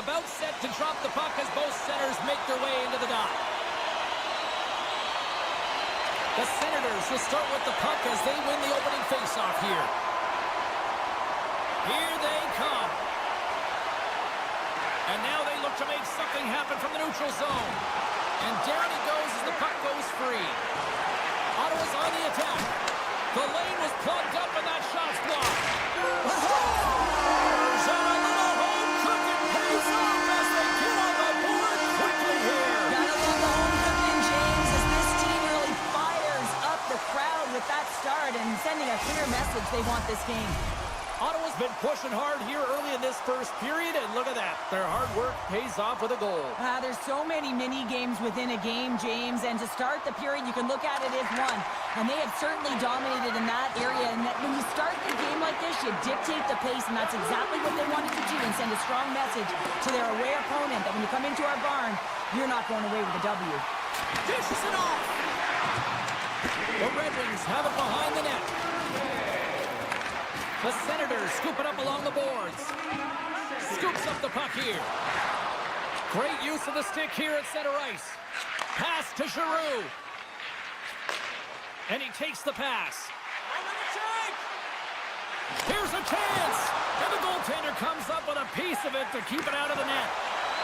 about set to drop the puck as both centers make their way into the dot. The Senators will start with the puck as they win the opening faceoff here. Here they come. And now they look to make something happen from the neutral zone. And down he goes as the puck goes free. Ottawa's on the attack. The lane was plugged up and that shot's blocked. Scores! And a little home cooking pays off as they get on the board quickly here. Gotta love the home cooking, James, as this team really fires up the crowd with that start and sending a clear message they want this game. Ottawa's been pushing hard here early in this first period, and look at that. Their hard work pays off with a goal. There's so many mini-games within a game, James, and to start the period, you can look at it as one. And they have certainly dominated in that area, and that when you start the game like this, you dictate the pace, and that's exactly what they wanted to do and send a strong message to their away opponent that when you come into our barn, you're not going away with a W. Dishes it off. The Red Wings have it behind the net. The Senators scoop it up along the boards. Scoops up the puck here. Great use of the stick here at center ice. Pass to Giroux. And he takes the pass. Here's a chance. And the goaltender comes up with a piece of it to keep it out of the net.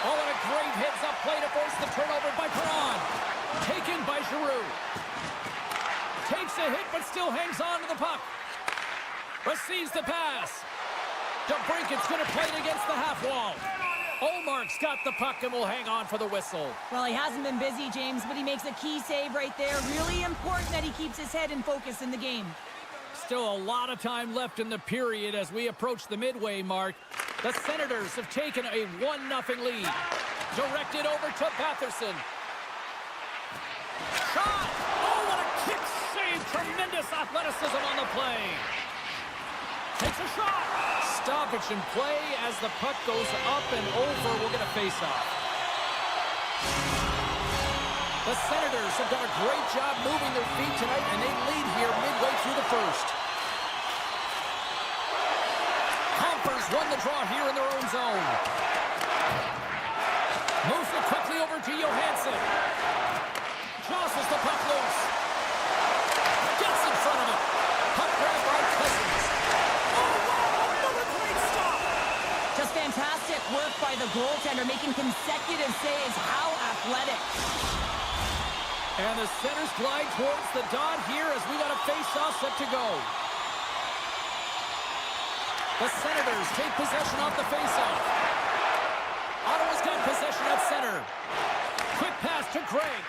Oh, and a great heads-up play to force the turnover by Perron. Taken by Giroux. Takes a hit, but still hangs on to the puck. Receives the pass. DeBrinket's going to play it against the half wall. Olmark's got the puck and will hang on for the whistle. Well, he hasn't been busy, James, but he makes a key save right there. Really important that he keeps his head in focus in the game. Still a lot of time left in the period as we approach the midway mark. The Senators have taken a 1-0 lead. Directed over to Batherson. Shot! Oh, what a kick save! Tremendous athleticism on the play. Takes a shot. Stoppage in play as the puck goes up and over. We'll get a face-off. The Senators have done a great job moving their feet tonight, and they lead here midway through the first. Compers won the draw here in their own zone. Moves it quickly over to Johansson. Jostles the puck loose. Gets in front of it. Puck grab by Cousins. Just fantastic work by the goaltender, making consecutive saves. How athletic. And the Senators glide towards the dot here as we got a face-off set to go. The Senators take possession off the face-off. Ottawa's got possession at center. Quick pass to Craig.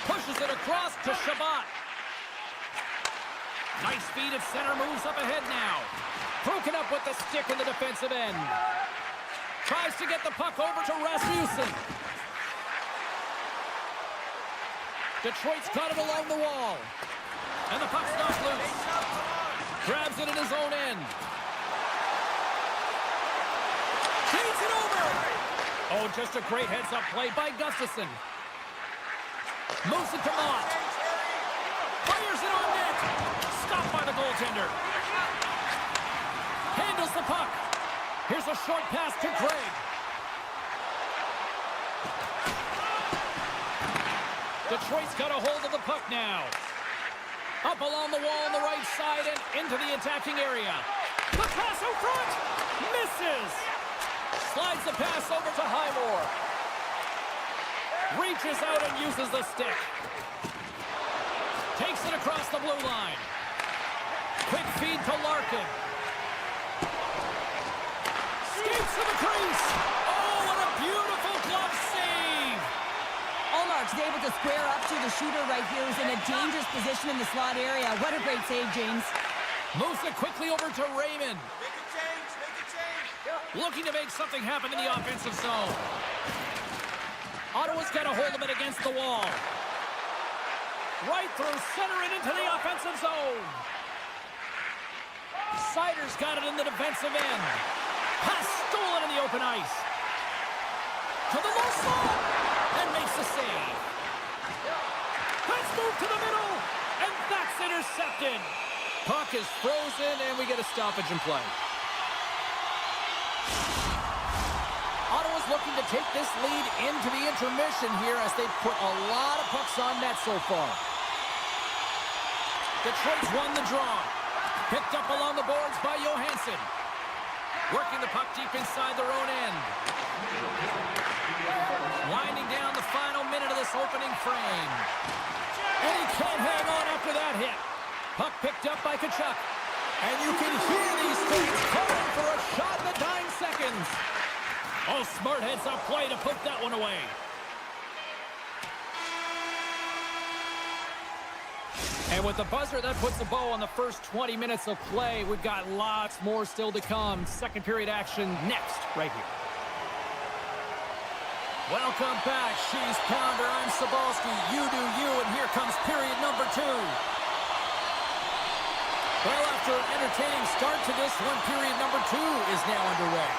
Pushes it across to Shabbat. Nice feed at center, moves up ahead now. Broken up with the stick in the defensive end. Tries to get the puck over to Rasmussen. Detroit's got it along the wall. And the puck's knocked loose. Grabs it in his own end. Feeds it over. Oh, just a great heads-up play by Gustafsson. Moves it to Mott. Fires it on net. Stopped by the goaltender. Handles the puck. Here's a short pass to Craig. Detroit's got a hold of the puck now. Up along the wall on the right side and into the attacking area. The pass out front. Misses. Slides the pass over to Highmore. Reaches out and uses the stick. Takes it across the blue line. Quick feed to Larkin. Skates to the crease. Oh, what a beautiful glove save. Olmark's able to square up to the shooter right here, who's in a dangerous position in the slot area. What a great save, James. Moves it quickly over to Raymond. Make a change, make a change. Looking to make something happen in the offensive zone. Ottawa's got a hold of it against the wall. Right through center and into the offensive zone. Sider's got it in the defensive end. Pass stolen in the open ice. To the low slot. And makes the save. Let's move to the middle. And that's intercepted. Puck is frozen and we get a stoppage in play. Ottawa's looking to take this lead into the intermission here as they've put a lot of pucks on net so far. Detroit's won the draw. Picked up along the boards by Johansson. Working the puck deep inside their own end. Winding down the final minute of this opening frame. And he can't hang on after that hit. Puck picked up by Tkachuk. And you can hear these fans calling for a shot in the dying seconds. Oh, smart heads-up play to put that one away. And with the buzzer, that puts a bow on the first 20 minutes of play. We've got lots more still to come. Second period action next, right here. Welcome back, She's Pounder. I'm Sabalski. You do you, and here comes period number 2. Well, after an entertaining start to this one, period number 2 is now underway.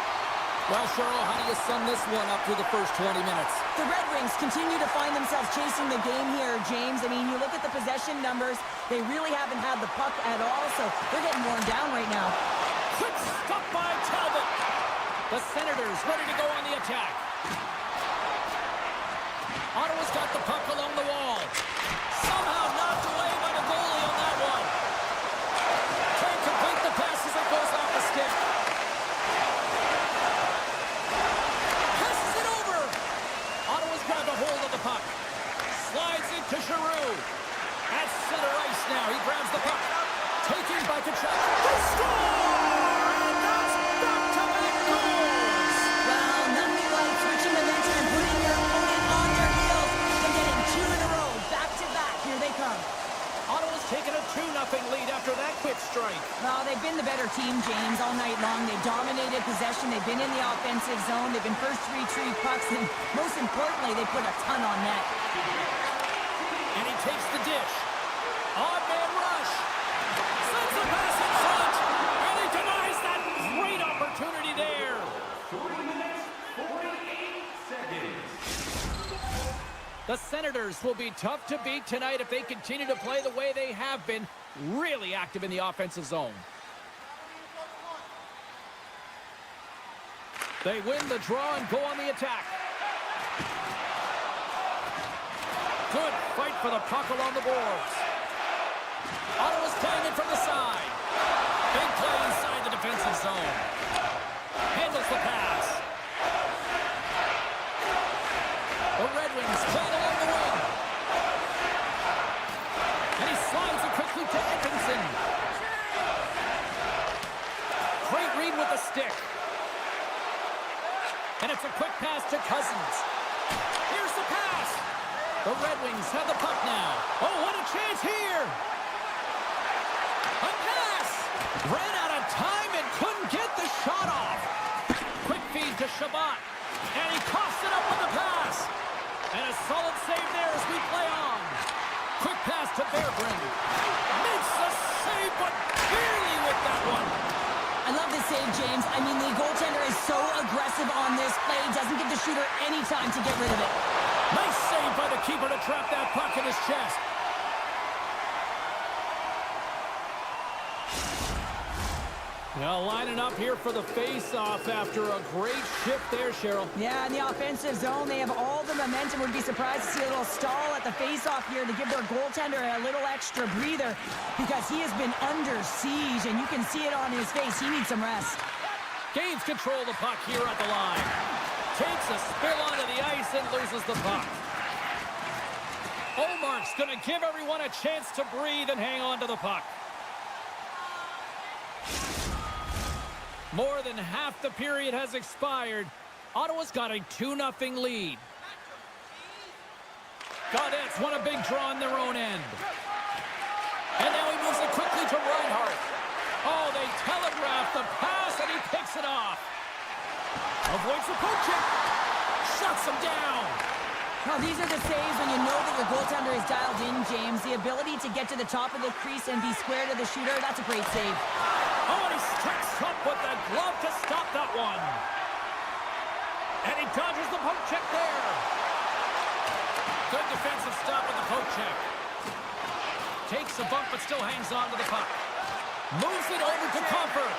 Well, Cheryl, how do you sum this one up through the first 20 minutes? The Red Wings continue to find themselves chasing the game here, James. I mean, you look at the possession numbers, they really haven't had the puck at all, so they're getting worn down right now. Quick stop by Talbot. The Senators ready to go on the attack. Ottawa's got the puck along the wall. Somehow knocked away by the goalie on that one. Can't complete the pass as it goes off the stick. Passes it over. Ottawa's grabbed a hold of the puck. Slides it to Giroux. At center ice now. He grabs the puck. Taken by Tkachuk. They score! And that's back-to-back goals! Well, nothing like switching momentum and putting your opponent on their heels and getting 2 in a row. Back-to-back. Here they come. Ottawa's taken a 2-0 lead after that quick strike. Well, they've been the better team, James, all night long. They dominated possession. They've been in the offensive zone. They've been first to retrieve pucks. And most importantly, they put a ton on net. And he takes the dish. Odd man rush. Sends the pass in front. And he denies that great opportunity there. 40 minutes, 48 seconds. The Senators will be tough to beat tonight if they continue to play the way they have been, really active in the offensive zone. They win the draw and go on the attack. Good fight for the puck along the boards. Ottawa's playing it from the side. Big play inside the defensive zone. Handles the pass. The Red Wings playing along the wing. And he slides it quickly to Atkinson. Great read with the stick. And it's a quick pass to Cousins. Here's the pass. The Red Wings have the puck now. Oh, what a chance here. A pass. Ran out of time and couldn't get the shot off. Quick feed to Shabbat. And he coughs it up with the pass. And a solid save there as we play on. Quick pass to Bearbrink. Makes the save, but barely with that one. I love this save, James. I mean, the goaltender is so aggressive on this play. Doesn't give the shooter any time to get rid of it. Nice save by the keeper to trap that puck in his chest. Now lining up here for the face-off after a great shift there, Cheryl. Yeah, in the offensive zone, they have all the momentum. Would be surprised to see a little stall at the face-off here to give their goaltender a little extra breather because he has been under siege, and you can see it on his face. He needs some rest. Gains control of the puck here at the line. Takes a spill onto the ice and loses the puck. Omark's going to give everyone a chance to breathe and hang on to the puck. More than half the period has expired. Ottawa's got a 2-0 lead. Gaudette's won a big draw on their own end. And now he moves it quickly to Reinhart. Oh, they telegraph the pass, and he picks it off. Avoids the poke check. Shuts him down. Well, these are the saves when you know that your goaltender is dialed in, James. The ability to get to the top of the crease and be square to the shooter, that's a great save. Oh, and he strikes up with the glove to stop that one. And he dodges the poke check there. Good defensive stop with the poke check. Takes a bump but still hangs on to the puck. Moves it over to Comfort.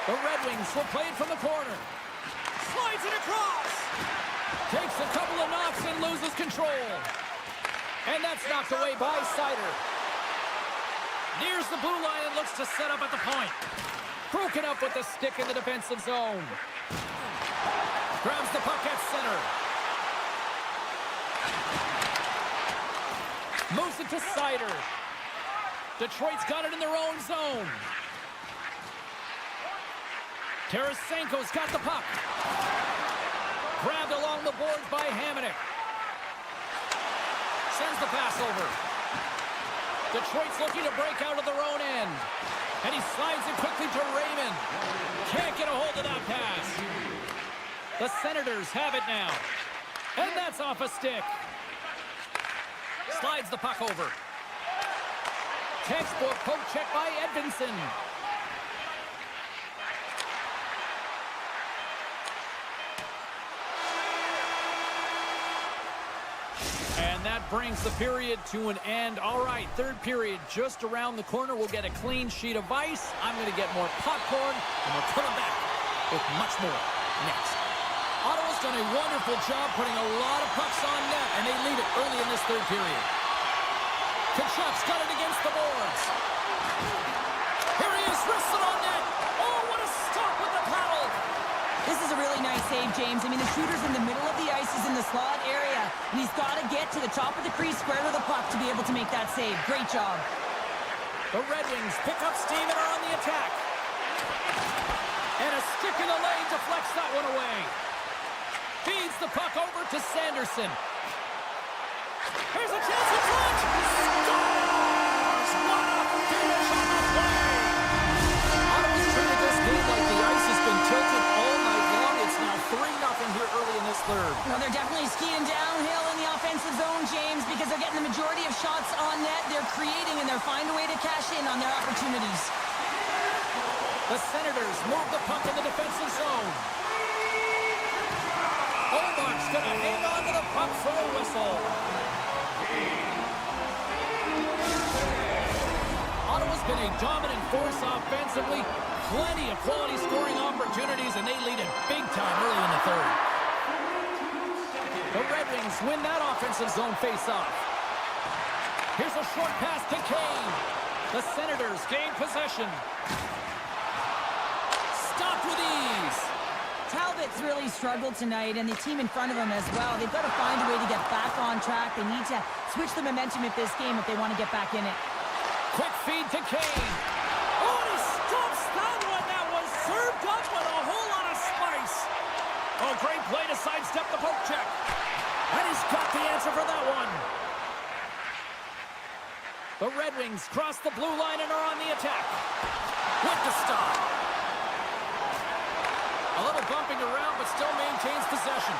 The Red Wings will play it from the corner. Slides it across. Takes a couple of knocks and loses control. And that's knocked away by Sider. Nears the blue line and looks to set up at the point. Broken up with the stick in the defensive zone. Grabs the puck at center. Moves it to Sider. Detroit's got it in their own zone. Tarasenko's got the puck. Grabbed along the boards by Hamonic. Sends the pass over. Detroit's looking to break out of their own end. And he slides it quickly to Raymond. Can't get a hold of that pass. The Senators have it now. And that's off a stick. Slides the puck over. Textbook poke check by Edvinsson. And that brings the period to an end. All right, third period just around the corner. We'll get a clean sheet of ice. I'm going to get more popcorn, and we'll come back with much more next. Ottawa's done a wonderful job putting a lot of pucks on net, and they lead it early in this third period. Kachuk's got it against the boards. Here he is, wristed on net. Oh, what a stop with the paddle. This is a really nice save, James. I mean, the shooter's in the middle of the ice. He's in the slot area, and he's got to get to the top of the crease square to the puck to be able to make that save. Great job. The Red Wings pick up steam and are on the attack. And a stick in the lane deflects that one away. Feeds the puck over to Sanderson. Here's a chance in front. Scores! What a finish on the play! Ottawa's treated this game like the ice has been tilted all night long. It's now 3-0 here early in this third. Well, they're definitely skiing downhill in the offensive zone, James, because they're getting the majority of shots on net. They're creating, and they're finding a way to cash in on their opportunities. The Senators move the puck in the defensive zone. Omar's going to hang on to the puck for a whistle. Ottawa's been a dominant force offensively. Plenty of quality scoring opportunities, and they lead it big time early in the third. The Red Wings win that offensive zone face-off. Here's a short pass to Kane. The Senators gain possession. Stopped with ease. Talbot's really struggled tonight, and the team in front of him as well. They've got to find a way to get back on track. They need to switch the momentum of this game if they want to get back in it. Quick feed to Kane. Oh, he stops that one. That was served up with a whole lot of spice. Oh, great play to sidestep the poke check. And he's got the answer for that one. The Red Wings cross the blue line and are on the attack. With the stop. A little bumping around, but still maintains possession.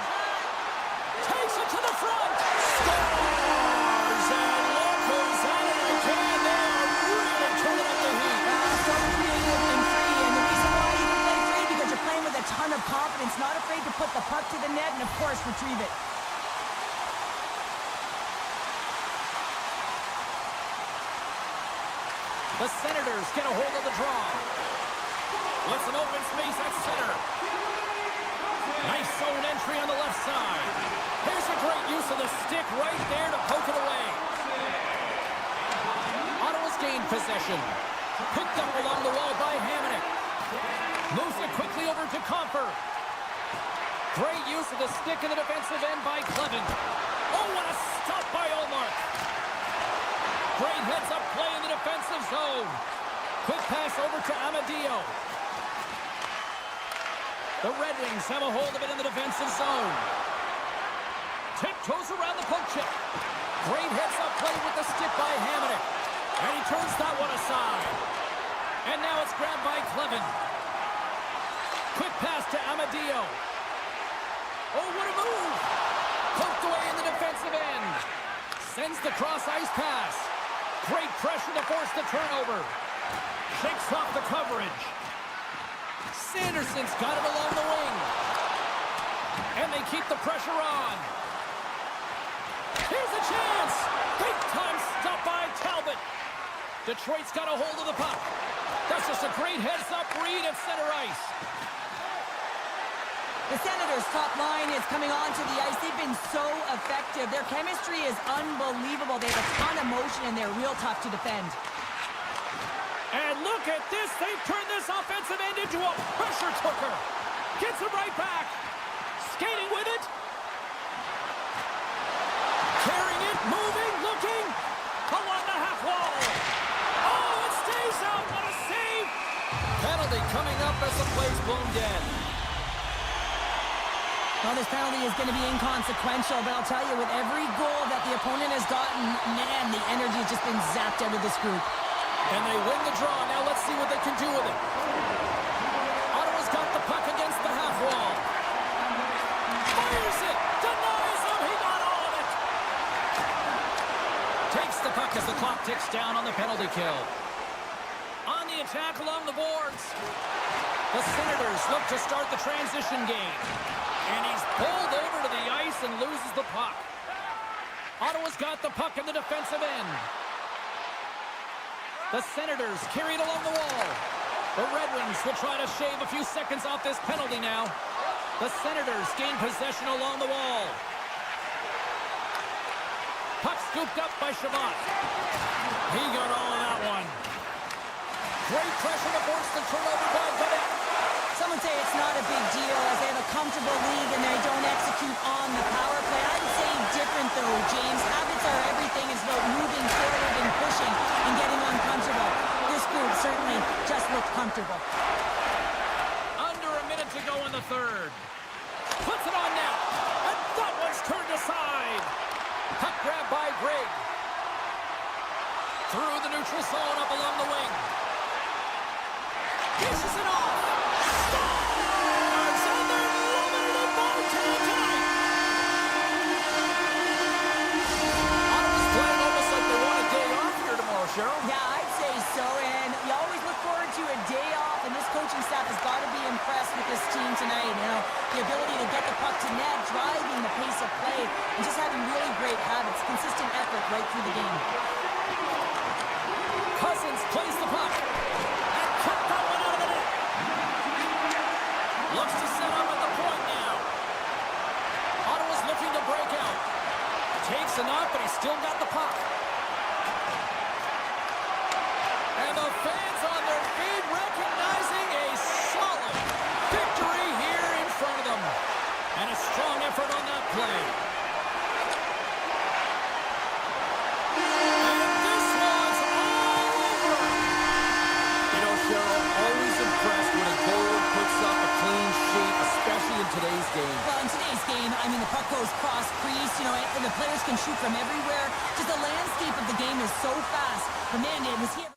Takes it to the front. Scores! And look who's at it again. They are really turning up the heat. Starting creative and free, and the reason why you can play free because you're playing with a ton of confidence, not afraid to put the puck to the net and, of course, retrieve it. The Senators get a hold of the draw. With some open space at center. Nice zone entry on the left side. Here's a great use of the stick right there to poke it away. Ottawa's gained possession. Picked up along the wall by Hamonic. Moves it quickly over to Comfer. Great use of the stick in the defensive end by Clevin. Oh, what a stop by Omar. Great heads-up play in the defensive zone. Quick pass over to Amadio. The Red Wings have a hold of it in the defensive zone. Tiptoes around the poke check. Great heads-up play with the stick by Hamonic. And he turns that one aside. And now it's grabbed by Clevin. Quick pass to Amadio. Oh, what a move! Poked away in the defensive end. Sends the cross-ice pass. Great pressure to force the turnover. Shakes off the coverage. Sanderson's got it along the wing. And they keep the pressure on. Here's a chance! Big time stop by Talbot. Detroit's got a hold of the puck. That's just a great heads-up read at center ice. The Senators' top line is coming onto the ice. They've been so effective. Their chemistry is unbelievable. They have a ton of motion, and they're real tough to defend. And look at this. They've turned this offensive end into a pressure cooker. Gets it right back. Skating with it. Carrying it, moving, looking. Along the half wall. Oh, it stays out. What a save. Penalty coming up as the play's blown dead. Well, this penalty is going to be inconsequential, but I'll tell you, with every goal that the opponent has gotten, man, the energy has just been zapped out of this group. And they win the draw. Now let's see what they can do with it. Ottawa's got the puck against the half wall. Fires it. Denies him. He got all of it. Takes the puck as the clock ticks down on the penalty kill. On the attack along the boards. The Senators look to start the transition game. And he's pulled over to the ice and loses the puck. Ottawa's got the puck in the defensive end. The Senators carry it along the wall. The Red Wings will try to shave a few seconds off this penalty now. The Senators gain possession along the wall. Puck scooped up by Shabbat. He got all of that one. Great pressure to force the turnover by Quebec. Some would say it's not a big deal as they have a comfortable lead and they don't execute on the power play. I would say different though, James. Habits are everything. It's about moving forward and pushing and getting uncomfortable. This group certainly just looked comfortable. Under a minute to go in the third. Puts it on net. And that one's turned aside. Puck grab by Greg. Through the neutral zone up along the wing. Dishes it off. Stars! And they're loving it in Montana tonight. Ottawa's playing almost like they want a day off here tomorrow, Cheryl. Yeah, I'd say so, and you always look forward to a day off, and this coaching staff has got to be impressed with this team tonight. You know, the ability to get the puck to net, driving the pace of play, and just having really great habits, consistent effort right through the game. Cousins plays the puck. And cut that one out of the net. Looks to set up at the point now. Ottawa's looking to break out. Takes enough, but he's still got the puck. And the fans on their feet recognizing a solid victory here in front of them. And a strong effort on that play. And this was all over. You know, Cheryl, always impressed when a goalie puts up a clean sheet, especially in today's game. Well, in today's game, I mean, the puck goes cross-crease, you know, and the players can shoot from everywhere. Just the landscape of the game is so fast. But, man, it was here.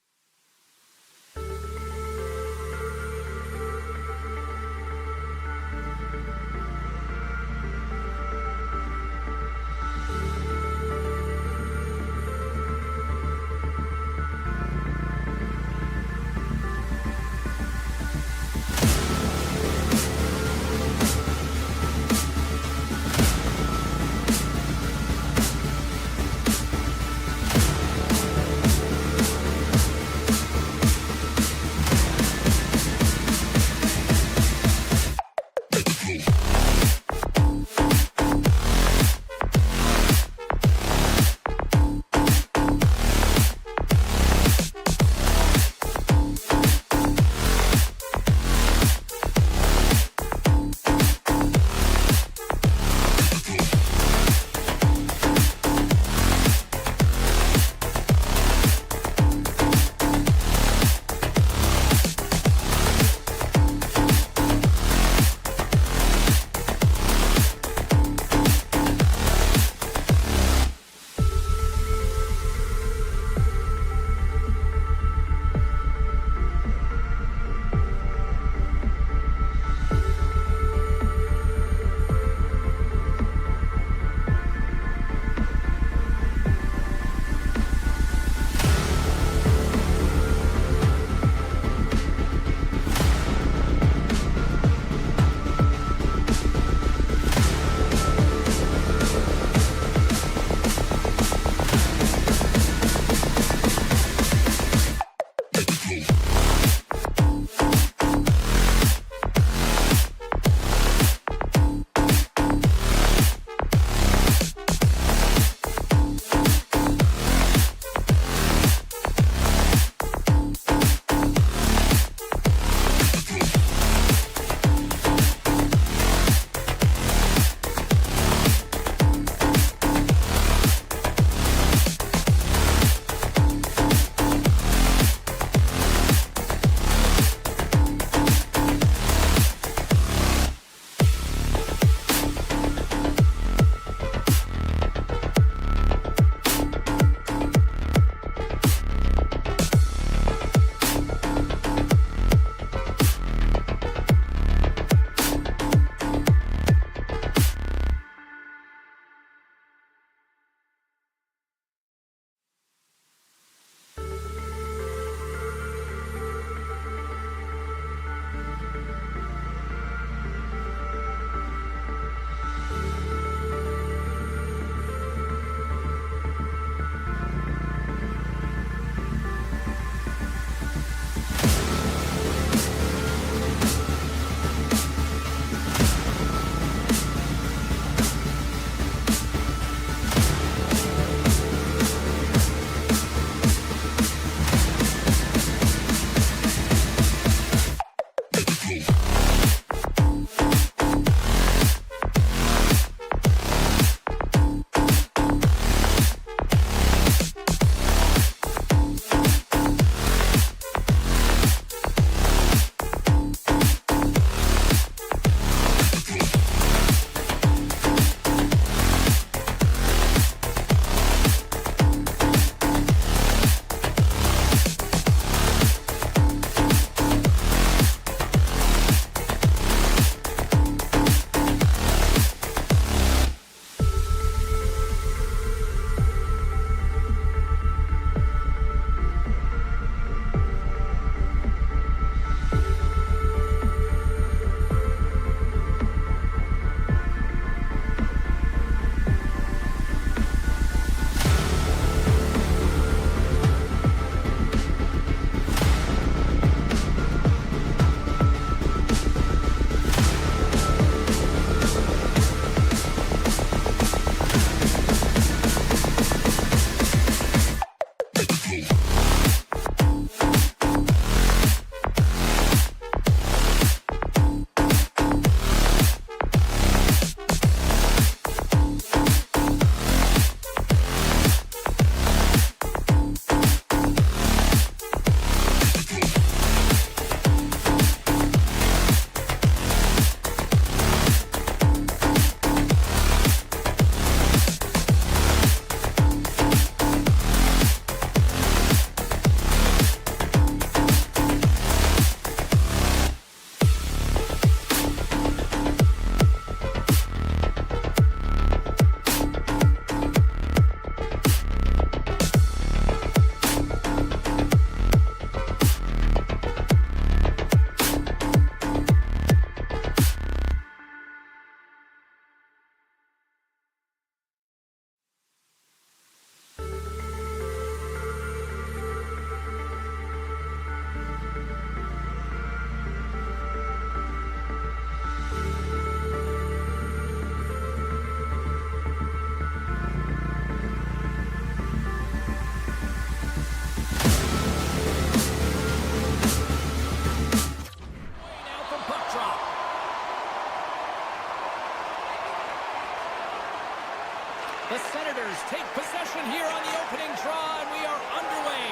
The Senators take possession here on the opening draw, and we are underway.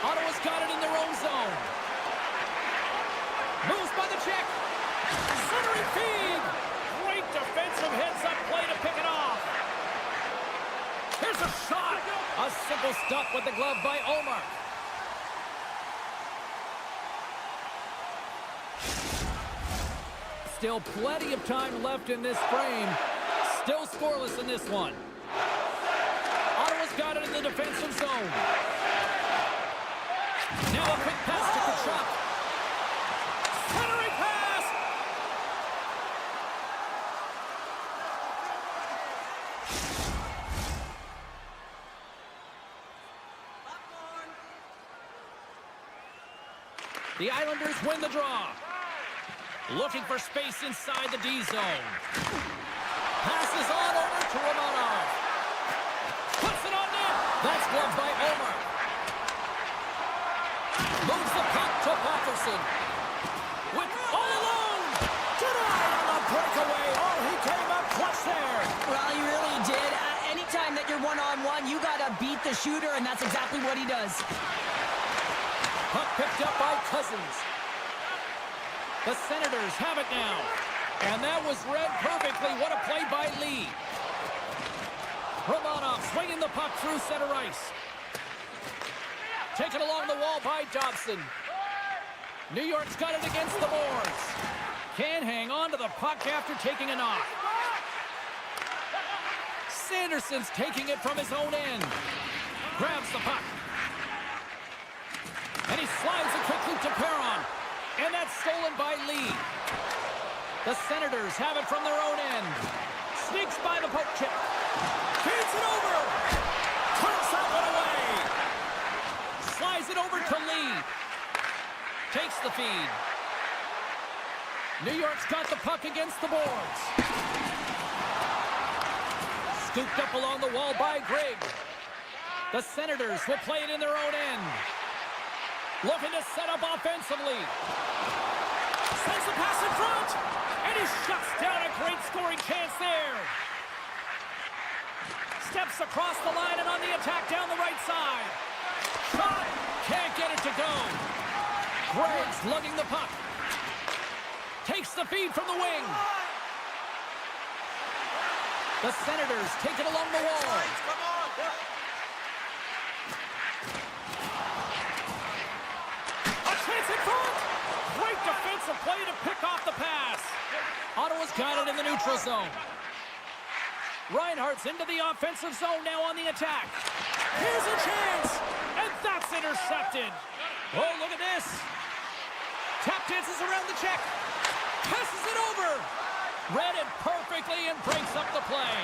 Ottawa's got it in their own zone. Moves by the check. Centering feed. Great defensive heads-up play to pick it off. Here's a shot. A simple stop with the glove by Omar. Still plenty of time left in this frame. Still scoreless in this one. Ottawa's got it in the defensive zone. Now a quick pass to Tryku. Centering pass. The Islanders win the draw. Looking for space inside the D zone. Passes on over to Romanov. Puts it on net. That's gloved by Omar. Moves the puck to Patterson. With all alone. Denied on the breakaway. Oh, he came up clutch there. Well, he really did. Anytime that you're one-on-one, you got to beat the shooter, and that's exactly what he does. Puck picked up by Cousins. The Senators have it now. And that was read perfectly. What a play by Lee. Romanov swinging the puck through center ice. Taken along the wall by Dobson. New York's got it against the boards. Can't hang on to the puck after taking a knock. Sanderson's taking it from his own end. Grabs the puck. And he slides it quickly to Perron. And that's stolen by Lee. The Senators have it from their own end. Sneaks by the poke check. Feeds it over. Turns that one away. Slides it over to Lee. Takes the feed. New York's got the puck against the boards. Scooped up along the wall by Grigg. The Senators will play it in their own end. Looking to set up offensively. Sends the pass in front. And he shuts down a great scoring chance there. Steps across the line and on the attack down the right side. Shot. Can't get it to go. Gregg's lugging the puck. Takes the feed from the wing. The Senators take it along the wall. A chance in front. Great defensive play to pick off the pass. Ottawa's got it in the neutral zone. Reinhardt's into the offensive zone now on the attack. Here's a chance. And that's intercepted. Oh, look at this. Tap dances around the check. Passes it over. Read it perfectly and breaks up the play.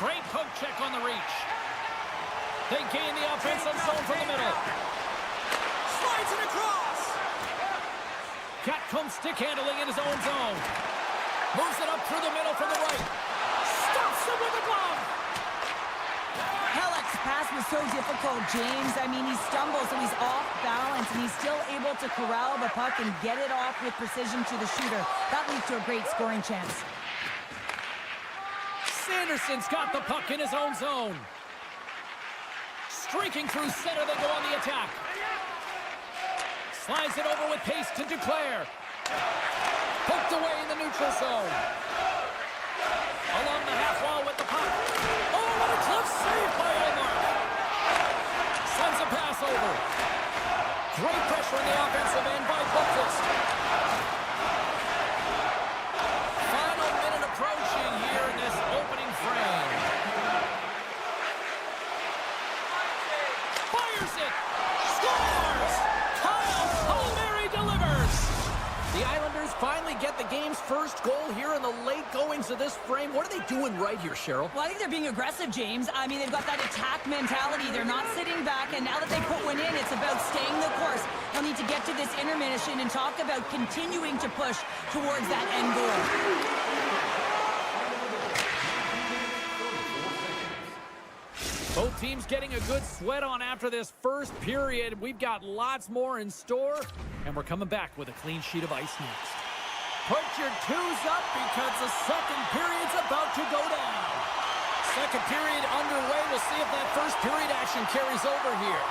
Great poke check on the reach. They gain the offensive zone from the middle. Slides it across. Gatcombe stick handling in his own zone. Moves it up through the middle from the right. Stops him with a glove. Halleck's pass was so difficult, James. I mean, he stumbles, so he's off balance, and he's still able to corral the puck and get it off with precision to the shooter. That leads to a great scoring chance. Sanderson's got the puck in his own zone. Streaking through center, they go on the attack. Slides it over with pace to Duclair. Poked away in the neutral zone. Along the half wall with the puck. Oh, what a glove save by Omar. Sends a pass over. Great pressure on the offensive end by Buckfist. Final minute approaching here in this opening frame. Fires it. Scores! Kyle Palmieri delivers. The Islanders finally get the game's first goal here in the late goings of this frame. What are they doing right here, Cheryl? Well, I think they're being aggressive, James. I mean, they've got that attack mentality. They're not sitting back, and now that they put one in, it's about staying the course. They'll need to get to this intermission and talk about continuing to push towards that end goal. Both teams getting a good sweat on after this first period. We've got lots more in store, and we're coming back with a clean sheet of ice next. Put your twos up because the second period's about to go down. Second period underway. We'll see if that first period action carries over here.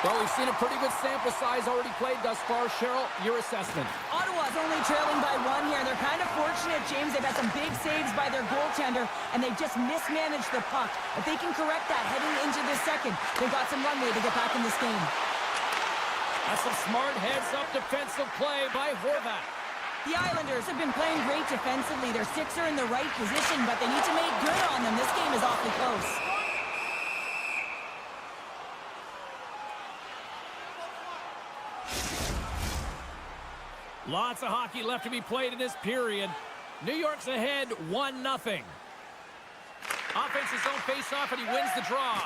Well, we've seen a pretty good sample size already played thus far. Cheryl, your assessment. Ottawa's only trailing by 1 here. They're kind of fortunate, James. They've had some big saves by their goaltender, and they've just mismanaged the puck. If they can correct that heading into this second, they've got some runway to get back in this game. That's some smart heads-up defensive play by Horvat. The Islanders have been playing great defensively. Their sticks are in the right position, but they need to make good on them. This game is awfully close. Lots of hockey left to be played in this period. New York's ahead 1-0. Offense's own face-off, and he wins the draw.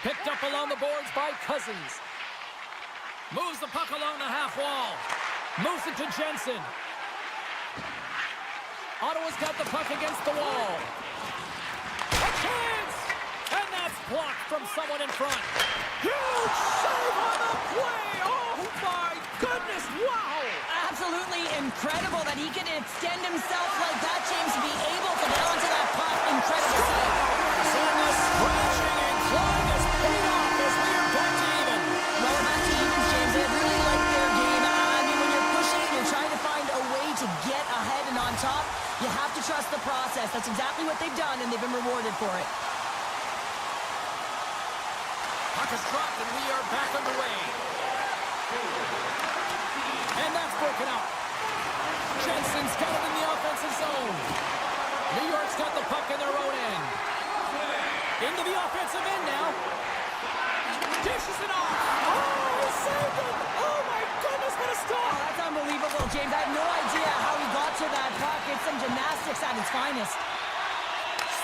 Picked up along the boards by Cousins. Moves the puck along the half wall. Moves it to Jensen. Ottawa's got the puck against the wall. A chance! And that's blocked from someone in front. Huge save on the play! Oh my goodness, wow! Absolutely incredible that he can extend himself like that, James, to be able to get onto that puck. Incredible save. And the scratching and clawing has paid off as we are back to even. Well, back to even, James. They really like their game. I mean, when you're pushing and you're trying to find a way to get ahead and on top, you have to trust the process. That's exactly what they've done, and they've been rewarded for it. Puck is dropped, and we are back underway. And that's broken up. Jensen's got it in the offensive zone. New York's got the puck in their own end. Into the offensive end now. Dishes it off. Oh, he saved it. Oh, my goodness, what a Oh, stop. that's unbelievable, James. I have no idea how he got to that puck. It's some gymnastics at its finest.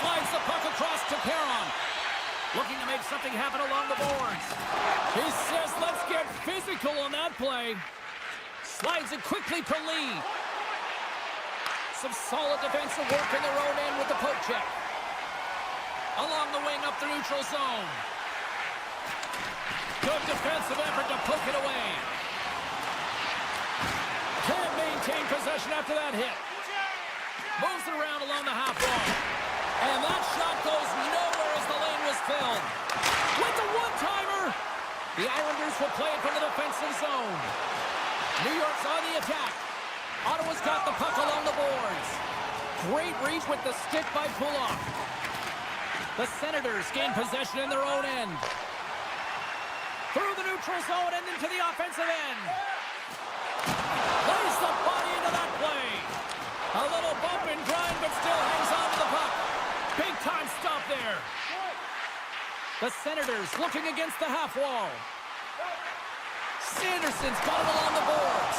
Slides the puck across to Perron. Looking to make something happen along the boards. He says, let's get physical on that play. Slides it quickly to Lee. Some solid defensive work in their own end with the poke check. Along the wing up the neutral zone. Good defensive effort to poke it away. Can't maintain possession after that hit. Moves it around along the half wall. And that shot goes nowhere as the lane was filled. With the one-timer, the Islanders will play it from the defensive zone. New York's on the attack. Ottawa's got the puck along the boards. Great reach with the stick by Pulock. The Senators gain possession in their own end. Through the neutral zone and into the offensive end. Plays the body into that play. A little bump and grind, but still hangs on to the puck. Big time stop there. The Senators looking against the half wall. Sanderson's got it along the boards.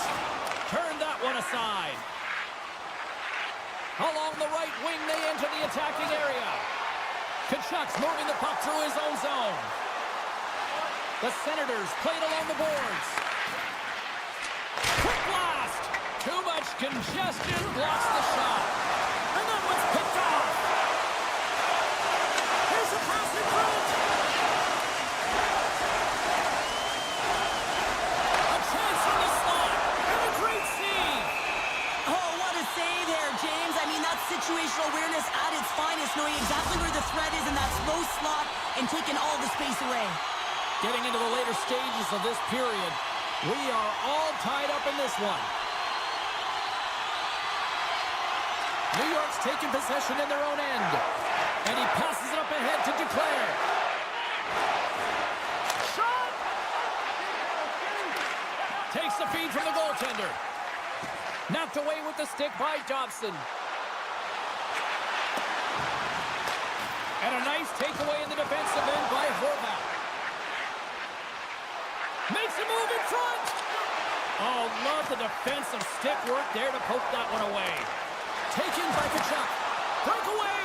Turned that one aside. Along the right wing, they enter the attacking area. Kachuk's moving the puck through his own zone. The Senators played along the boards. Quick blast. Too much congestion blocks the shot. And that one's picked off. Here's a pass in front. A chance from the slot. And a great save. Oh, what a save there, James. I mean, that's situational awareness at its finest, knowing exactly where the threat is in that slow slot and taking all the space away. Getting into the later stages of this period, we are all tied up in this one. New York's taking possession in their own end. And he passes it up ahead to Duclair. Shot! Takes the feed from the goaltender. Knocked away with the stick by Dobson. And a nice takeaway in the defensive end by Horvat. Makes a move in front. Oh, love the defensive stick work there to poke that one away. Taken by Kachuk. Breakaway.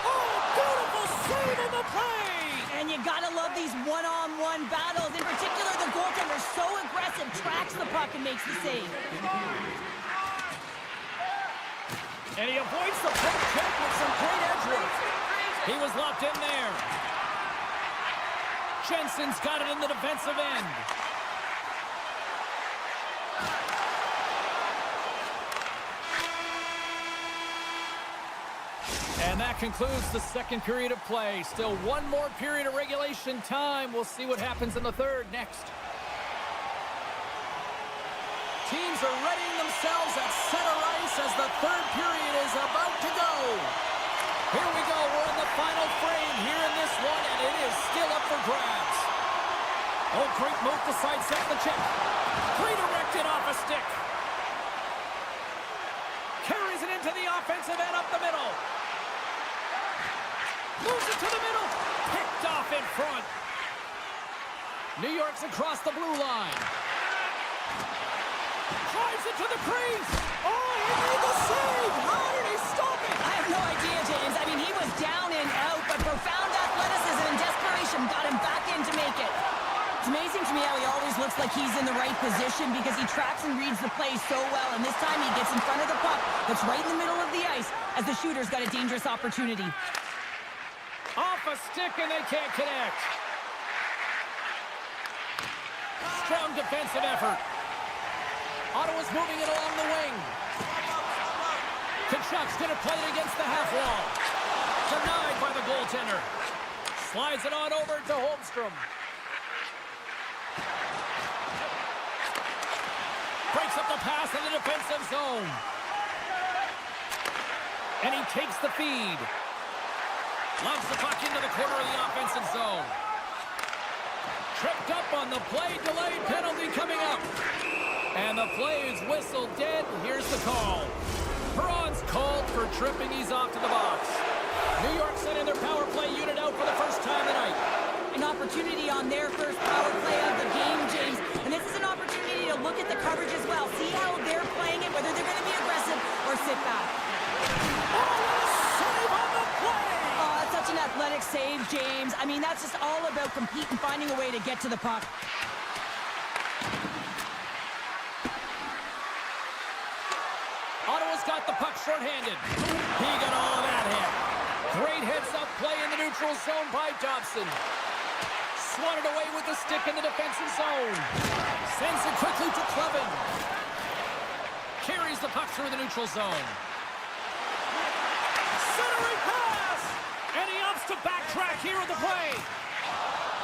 Oh, beautiful save on the play. And you gotta love these one-on-one battles. In particular, the goaltender so aggressive, tracks the puck and makes the save. And he avoids the poke check with some great edge work. He was locked in there. Jensen's got it in the defensive end. And that concludes the second period of play. Still one more period of regulation time. We'll see what happens in the third next. Teams are readying themselves at center ice as the third period is about to go. Here we go. We're in the final frame here in this one, and it is still up for grabs. Oh, great move to sidestep the check. Redirected off a stick. Carries it into the offensive end up the middle. Moves it to the middle. Picked off in front. New York's across the blue line. Drives it to the crease. Oh, he made the save. How did he stop it? I have no idea, James. I mean, he was down and out, but profound athleticism and desperation got him back in to make it. It's amazing to me how he always looks like he's in the right position because he tracks and reads the play so well, and this time he gets in front of the puck that's right in the middle of the ice as the shooter's got a dangerous opportunity. Off a stick, and they can't connect. Strong defensive effort. Ottawa's moving it along the wing. Kachuk's going to play it against the half wall. Denied by the goaltender. Slides it on over to Holmstrom. Breaks up the pass in the defensive zone. And he takes the feed. Loves the puck into the corner of the offensive zone. Tripped up on the play. Delayed penalty coming up. And the play is whistled dead. Here's the call. Perron's called for tripping. He's off to the box. New York sending their power play unit out for the first time tonight. An opportunity on their first power play of the game, James. And this is an opportunity to look at the coverage as well. See how they're playing it, whether they're going to be aggressive or sit back. Save on the play! Oh, that's such an athletic save, James. I mean, that's just all about competing, finding a way to get to the puck. Ottawa's got the puck shorthanded. He got all of that hit. Great heads-up play in the neutral zone by Dobson. Swatted away with the stick in the defensive zone. Sends it quickly to Clevin. Carries the puck through the neutral zone. Centering pass! And he opts to backtrack here at the play.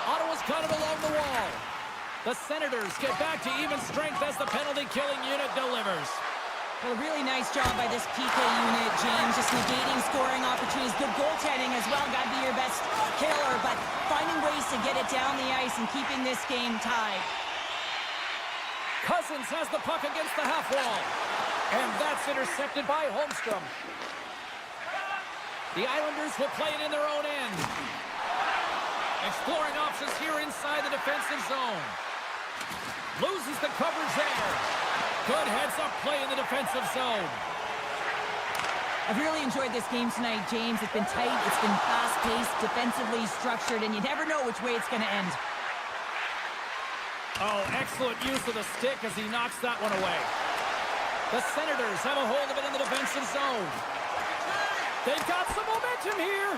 Ottawa's got it along the wall. The Senators get back to even strength as the penalty-killing unit delivers. Well, a really nice job by this PK unit, James. Just negating scoring opportunities. Good goaltending as well. Got to be your best killer, but finding ways to get it down the ice and keeping this game tied. Cousins has the puck against the half wall. And that's intercepted by Holmstrom. The Islanders will play it in their own end. Exploring options here inside the defensive zone. Loses the coverage there. Good heads-up play in the defensive zone. I've really enjoyed this game tonight, James. It's been tight, it's been fast-paced, defensively structured, and you never know which way it's going to end. Oh, excellent use of the stick as he knocks that one away. The Senators have a hold of it in the defensive zone. They've got some momentum here.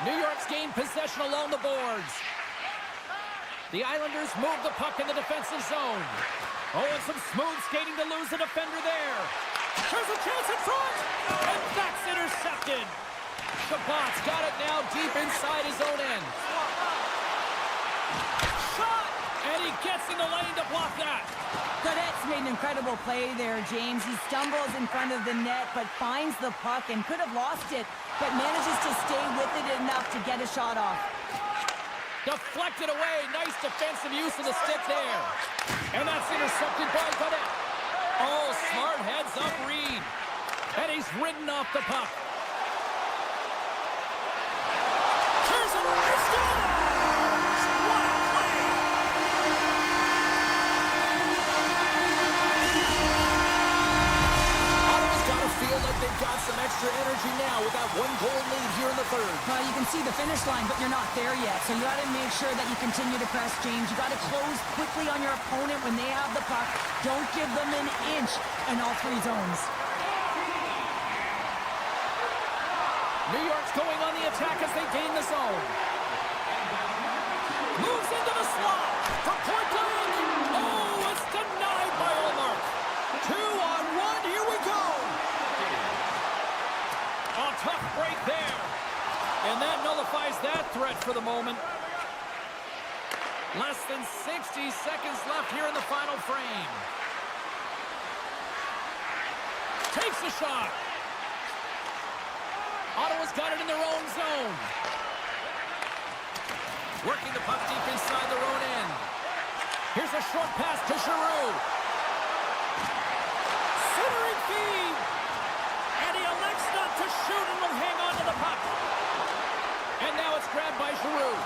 New York's gained possession along the boards. The Islanders move the puck in the defensive zone. Oh, and some smooth skating to lose the defender there. There's a chance in front, and that's intercepted. Shabbat's got it now deep inside his own end. Shot, and he gets in the lane to block that. Godet's made an incredible play there, James. He stumbles in front of the net, but finds the puck and could have lost it, but manages to stay with it enough to get a shot off. Deflected away. Nice defensive use of the stick there. And that's intercepted by Godet. Oh, smart heads-up read. And he's ridden off the puck. Here's a scores! What a play! Ottawa's got to feel like they've got some extra energy now with that one-goal lead here in the third. Well, you can see the finish line, but you're not there yet. So you got to make sure that you continue to press, James. You got to close quickly on your opponent when they have the puck. Don't give them an inch in all three zones. New York's going on the attack as they gain the zone. Moves into the slot for point blank. Oh, it's denied by Olmark. 2-on-1, here we go. A tough break there. nullifies that threat for the moment. Less than 60 seconds left here in the final frame. Takes the shot. Ottawa's got it in their own zone. Working the puck deep inside their own end. Here's a short pass to Giroux. Centering feed. And he elects not to shoot and will hang on to the puck. And now it's grabbed by Giroux.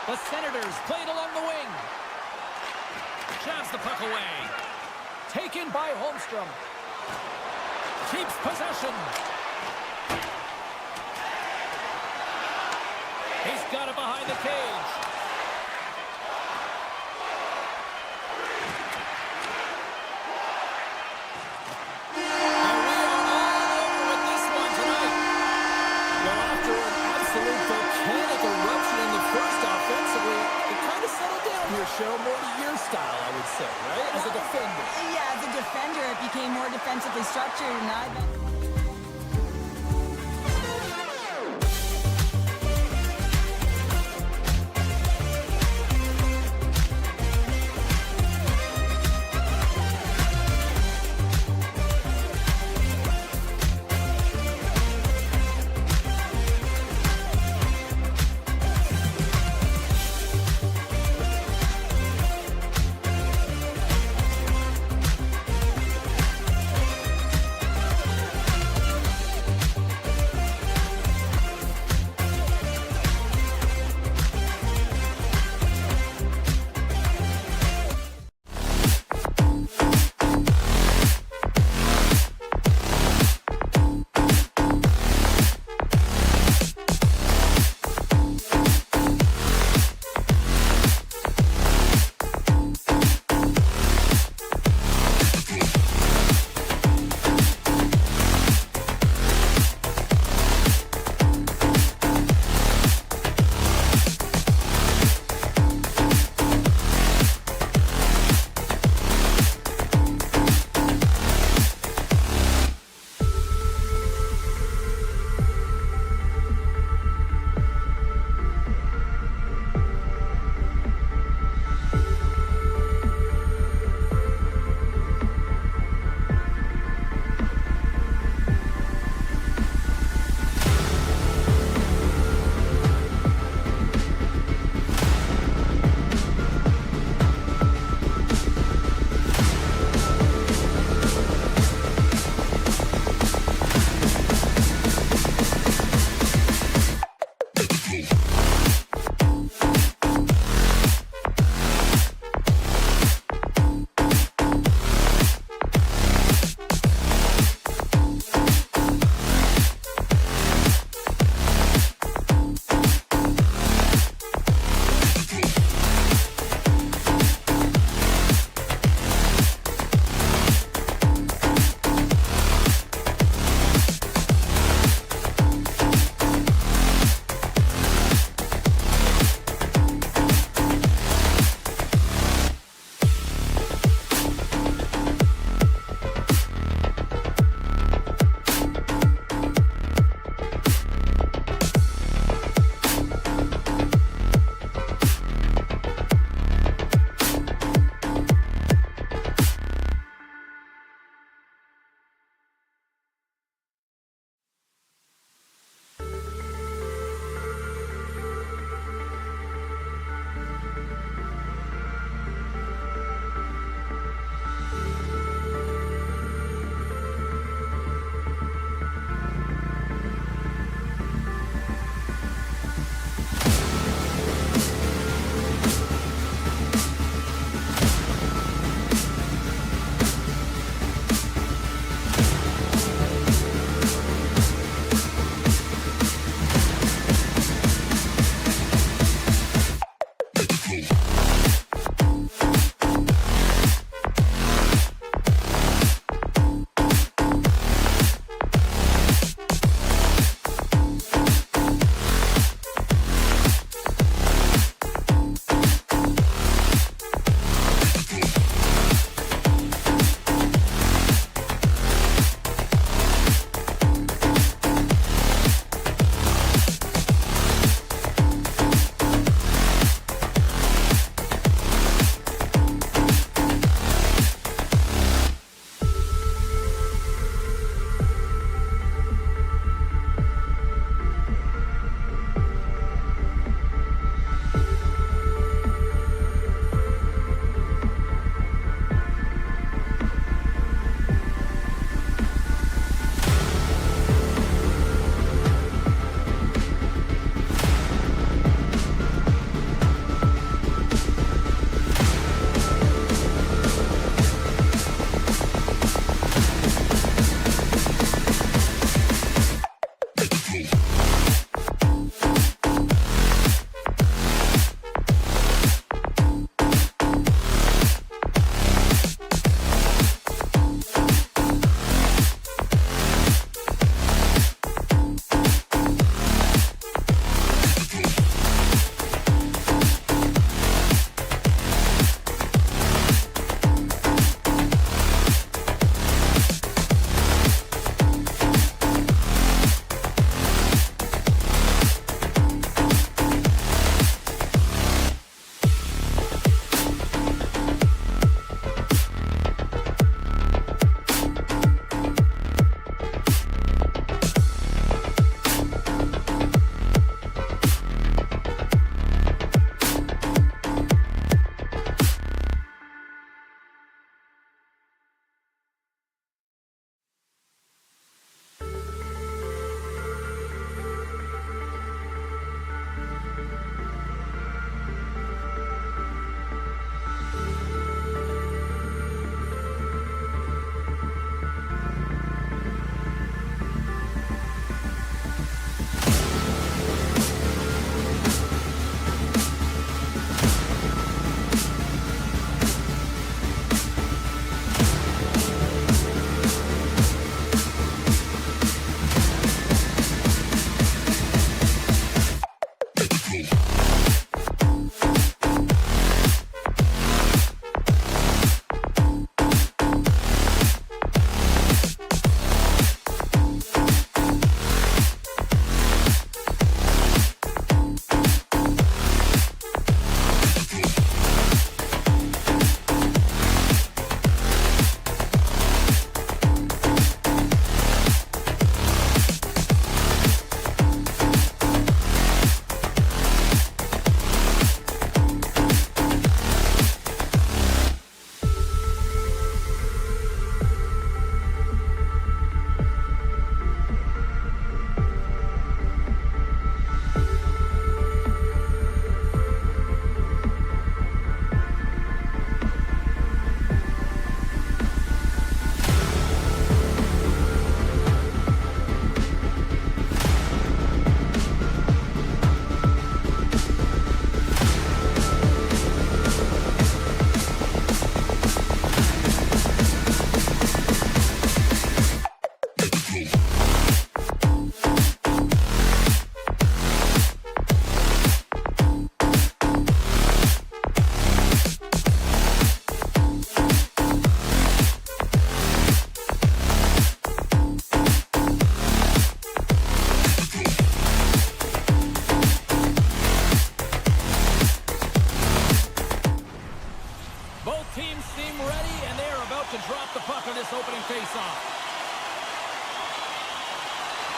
The Senators played along the wing. Jabs the puck away. Taken by Holmstrom. Keeps possession. He's got it behind the cage. And we are all over with this one tonight. Well, after an absolute volcanic eruption in the first offensively, it kind of settled down here, Cheryl, more to your style, I would say, right? As a defender. Yeah, as a defender, it became more defensively structured, and I've been...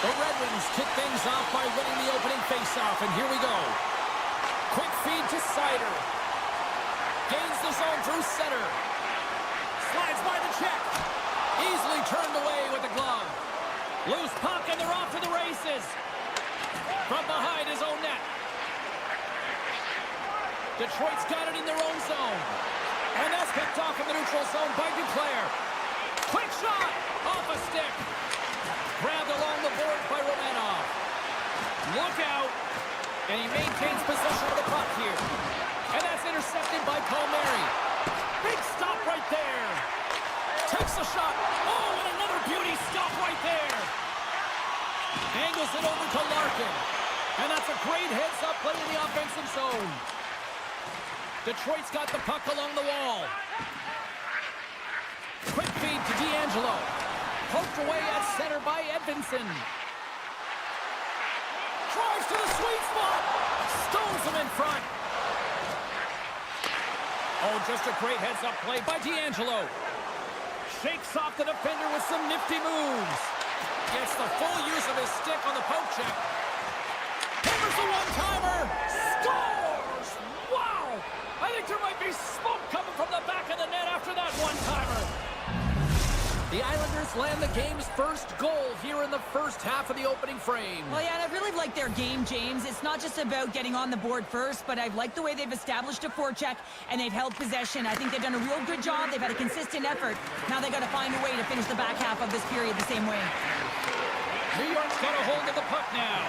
The Red Wings kick things off by winning the opening faceoff, and here we go. Quick feed to Sider. Gains the zone through center. Slides by the check. Easily turned away with the glove. Loose puck, and they're off to the races. From behind his own net. Detroit's got it in their own zone. And that's picked off in the neutral zone by Duclair. Quick shot! Off a stick. Grabbed along the boards by Romanov. Look out! And he maintains possession of the puck here. And that's intercepted by Palmieri. Big stop right there. Takes a shot. Oh, and another beauty stop right there. Angles it over to Larkin. And that's a great heads-up play in the offensive zone. Detroit's got the puck along the wall. Quick feed to D'Angelo. Poked away at center by Edvinsson. Drives to the sweet spot. Stones him in front. Oh, just a great heads-up play by D'Angelo. Shakes off the defender with some nifty moves. Gets the full use of his stick on the poke check. Hammers a one-timer. Scores! Wow! I think there might be smoke coming from the back of the net after that one-timer. The Islanders land the game's first goal here in the first half of the opening frame. Well, yeah, and I really like their game, James. It's not just about getting on the board first, but I like the way they've established a forecheck and they've held possession. I think they've done a real good job. They've had a consistent effort. Now they've got to find a way to finish the back half of this period the same way. New York's got a hold of the puck now.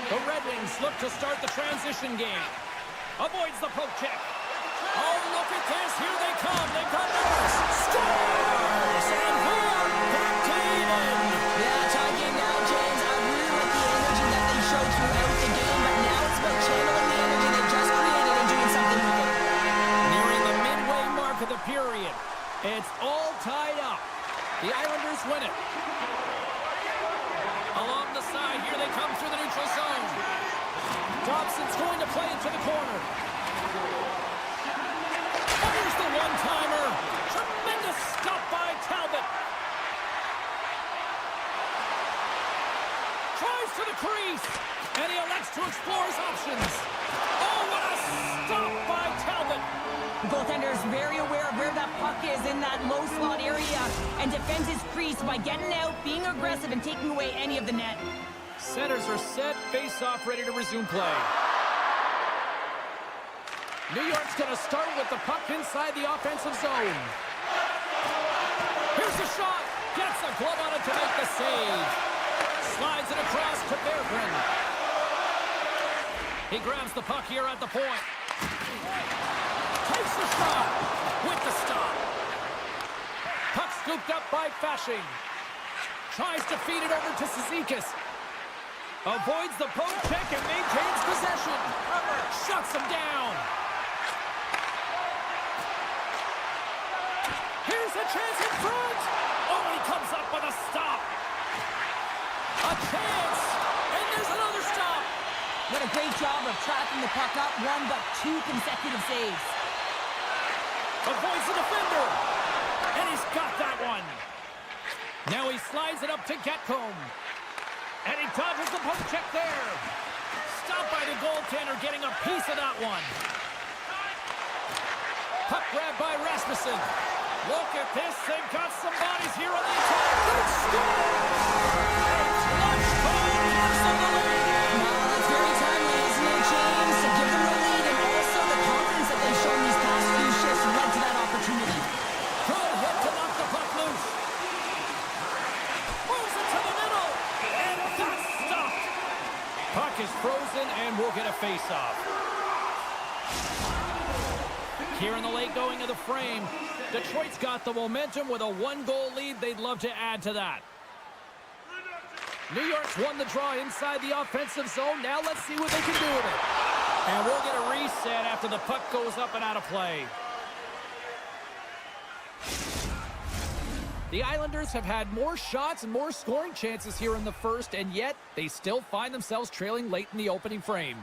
The Red Wings look to start the transition game. Avoids the poke check. Oh, look at this. Here they come. They've got numbers. Scores! And we're back to even. Yeah, tie game now, James. I really like the energy that they showed throughout the game, but now it's about channeling the energy they just created and doing something with it. Nearing the midway mark of the period. It's all tied up. The Islanders win it. Along the side, here they come through the neutral zone. Dobson's going to play into the corner. Here's the one-timer. Tremendous stop by Talbot. Tries to the crease. And he elects to explore his options. Oh, what a stop by Talbot. The goaltender is very aware of where that puck is in that low slot area and defends his crease by getting out, being aggressive, and taking away any of the net. Centers are set, face-off, ready to resume play. New York's going to start with the puck inside the offensive zone. Here's the shot. Gets a glove on it to make the save. Slides it across to Berggren. He grabs the puck here at the point. Takes the shot with the stop. Puck scooped up by Fasching. Tries to feed it over to Cizikas. Avoids the poke check and maintains possession. Shuts him down. Here's a chance in front. Oh, he comes up with a stop. A chance. And there's another stop. What a great job of tracking the puck, not one but two consecutive saves. Avoids the defender. And he's got that one. Now he slides it up to Getcomb. And he dodges the poke check there. Stopped by the goaltender, getting a piece of that one. Puck grab by Rasmussen. Look at this. They've got some bodies here on the attack. It's scored! It's lunch time. Here's the lead. Well, that's very timely, isn't it, James? To give them the lead and also the confidence that they've shown these past few shifts led to that opportunity. Good hit to knock the puck loose. Moves it to the middle. And that's stopped. Puck is frozen and we'll get a face-off. Here in the late going of the frame, Detroit's got the momentum with a one-goal lead. They'd love to add to that. New York's won the draw inside the offensive zone. Now let's see what they can do with it. And we'll get a reset after the puck goes up and out of play. The Islanders have had more shots and more scoring chances here in the first, and yet they still find themselves trailing late in the opening frame.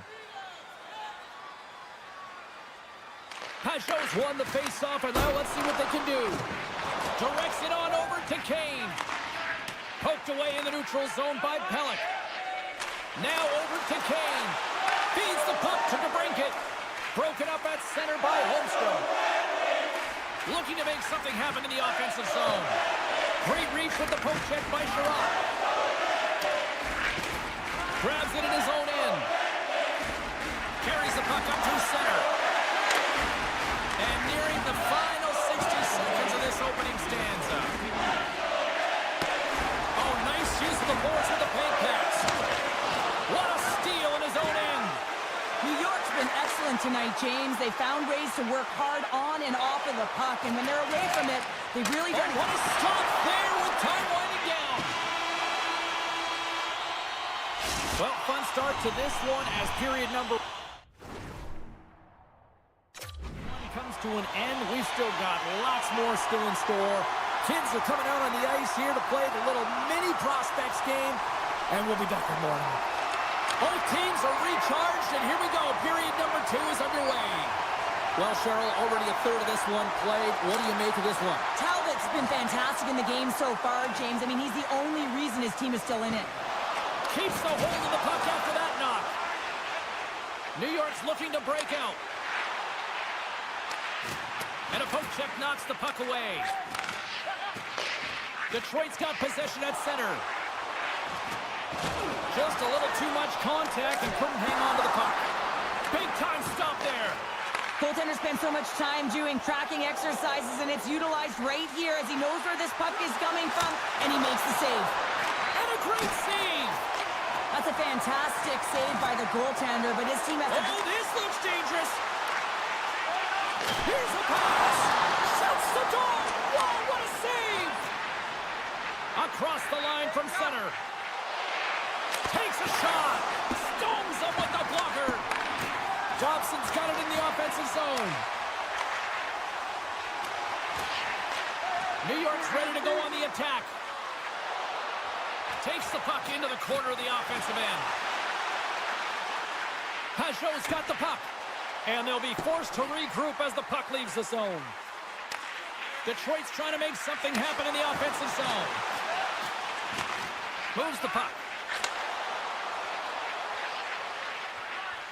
Pajot's won the face-off, and now let's see what they can do. Directs it on over to Kane. Poked Poked away in the neutral zone by Pellick. Now over to Kane. Feeds the puck to DeBrincat. Broken up at center by Holmstrom. Looking to make something happen in the offensive zone. Great reach with the poke check by Sherratt. Grabs it in his own end. Carries the puck up through center. And nearing the final 60 seconds of this opening stanza. Oh, nice use of the boards with the paint pass. What a steal in his own end. New York's been excellent tonight, James. They found ways to work hard on and off of the puck, and when they're away from it, they've really done... What a stop there with time winding down. Well, fun start to this one as period number comes to an end. We've still got lots more still in store. Kids are coming out on the ice here to play the little mini prospects game, and we'll be back in the morning. Both teams are recharged, and here we go. Period number 2 is underway. Well, Cheryl, already a third of this one played. What do you make of this one? Talbot's been fantastic in the game so far, James. I mean, he's the only reason his team is still in it. Keeps the hold of the puck after that knock. New York's looking to break out. And a poke check knocks the puck away. Detroit's got possession at center. Just a little too much contact and couldn't hang on to the puck. Big time stop there. Goaltender spends so much time doing tracking exercises, and it's utilized right here as he knows where this puck is coming from, and he makes the save. And a great save. That's a fantastic save by the goaltender, but his team has to... Oh, this looks dangerous. Here's a pass. Shoots the goal. Whoa, what a save. Across the line from center. Takes a shot. Stones up with the blocker. Dobson's got it in the offensive zone. New York's ready to go on the attack. Takes the puck into the corner of the offensive end. Pajot's got the puck. And they'll be forced to regroup as the puck leaves the zone. Detroit's trying to make something happen in the offensive zone. Moves the puck.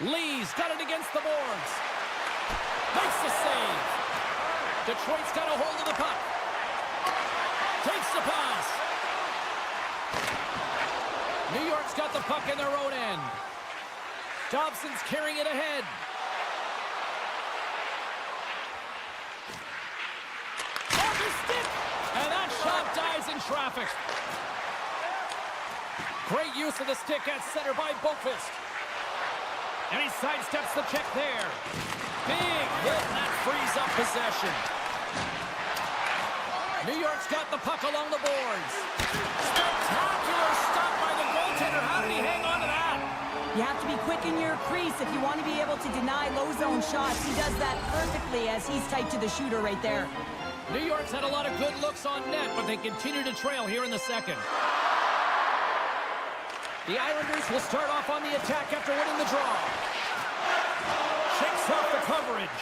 Lee's got it against the boards. Makes the save. Detroit's got a hold of the puck. Takes the pass. New York's got the puck in their own end. Dobson's carrying it ahead. Off his stick. And that shot dies in traffic. Great use of the stick at center by Boqvist. And he sidesteps the check there. Big hit, and that frees up possession. New York's got the puck along the boards. Spectacular stop by the goaltender. How did he hang on to that? You have to be quick in your crease if you want to be able to deny low zone shots. He does that perfectly as he's tight to the shooter right there. New York's had a lot of good looks on net, but they continue to trail here in the second. The Islanders will start off on the attack after winning the draw. Shakes off the coverage.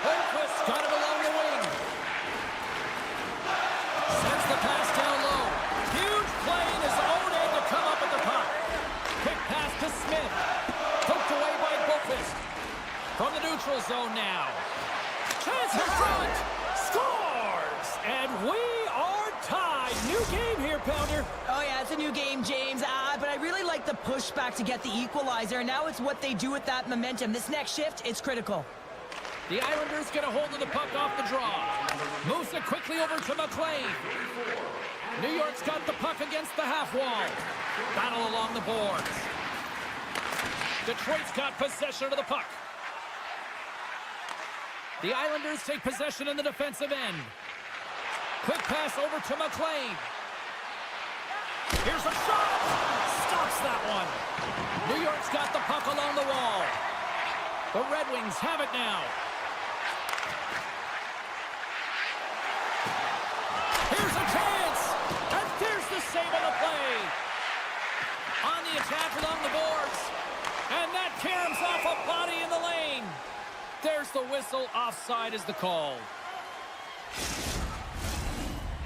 Holmqvist got it along the wing. Sends the pass down low. Huge play in his own end to come up with the puck. Quick pass to Smith. Poked away by Boqvist. From the neutral zone now. Chance in front. Scores! And we are tied. New game here, Pounder. Oh, yeah, it's a new game, James. But I really like the pushback to get the equalizer. Now it's what they do with that momentum. This next shift, it's critical. The Islanders get a hold of the puck off the draw. Moves it quickly over to McLean. New York's got the puck against the half wall. Battle along the boards. Detroit's got possession of the puck. The Islanders take possession in the defensive end. Quick pass over to McLean. Here's a shot. Stops that one. New York's got the puck along the wall. The Red Wings have it now. Here's a chance. And there's the save on the play. On the attack along the boards. And that caroms off a body in the lane. There's the whistle. Offside is the call.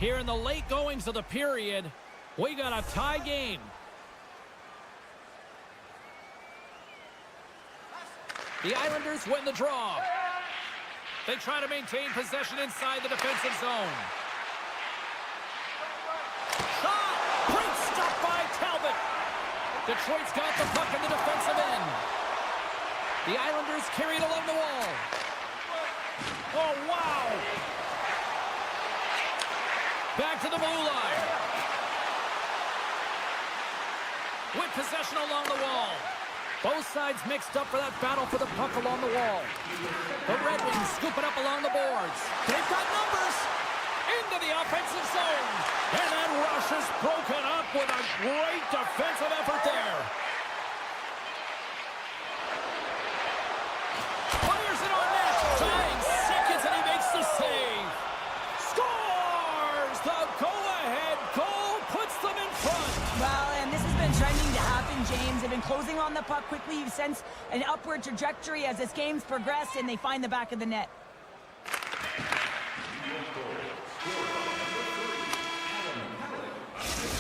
Here in the late goings of the period, We got a tie game. The Islanders win the draw. They try to maintain possession inside the defensive zone. Shot! Great stop by Talbot. Detroit's got the puck in the defensive end. The Islanders carry it along the wall. Oh, wow! Back to the blue line. With possession along the wall. Both sides mixed up for that battle for the puck along the wall. The Red Wings scoop it up along the boards. They've got numbers. Into the offensive zone. And that rush is broken up with a great defensive effort there. Fires it on net. Tying seconds and he makes the save. Scores! The go-ahead goal puts them in front. Well, and this has been trending to happen, James. They've been closing on the puck quickly. You sense an upward trajectory as this game's progressed, and they find the back of the net.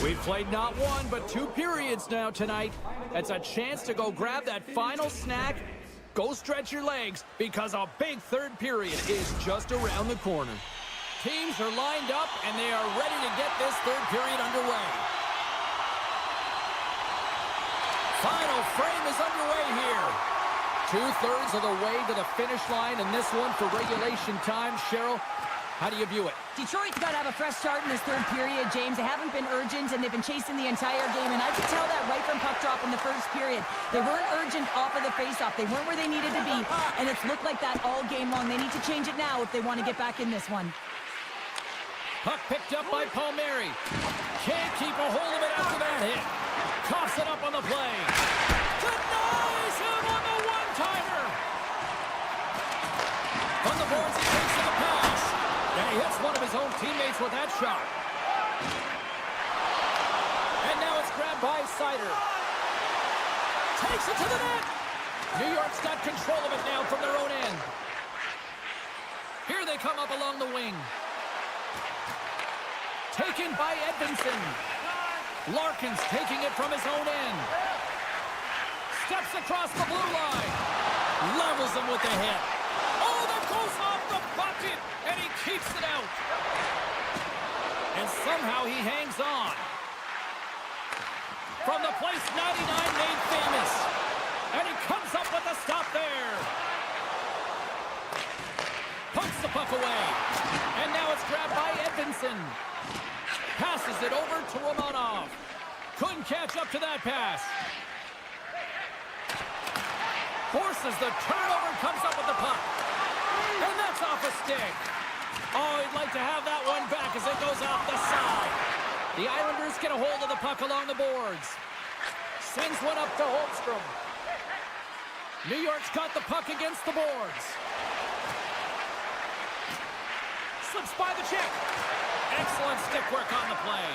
We've played not one, but 2 periods now tonight. It's a chance to go grab that final snack. Go stretch your legs, because a big third period is just around the corner. Teams are lined up, and they are ready to get this third period underway. Final frame is underway here. 2/3 of the way to the finish line, and this one for regulation time. Cheryl, how do you view it? Detroit's got to have a fresh start in this third period, James. They haven't been urgent, and they've been chasing the entire game, and I could tell that right from puck drop in the first period. They weren't urgent off of the faceoff. They weren't where they needed to be, and it's looked like that all game long. They need to change it now if they want to get back in this one. Puck picked up by Palmieri. Can't keep a hold of it after that hit. Coughs it up on the play. Denies him on the one-timer. On the boards, he takes the pass. And he hits one of his own teammates with that shot. And now it's grabbed by Sider. Takes it to the net. New York's got control of it now from their own end. Here they come up along the wing. Taken by Edvinsson. Larkin's taking it from his own end. Steps across the blue line. Levels him with the hit. Oh, that goes off the bucket, and he keeps it out. And somehow he hangs on. From the place 99 made famous. And he comes up with a stop there. Punts the puck away. And now it's grabbed by Edvinsson. Passes it over to Romanov. Couldn't catch up to that pass. Forces the turnover, comes up with the puck. And that's off a stick. Oh, he'd like to have that one back as it goes off the side. The Islanders get a hold of the puck along the boards. Sends one up to Holmstrom. New York's got the puck against the boards. Slips by the check. Excellent stick work on the play.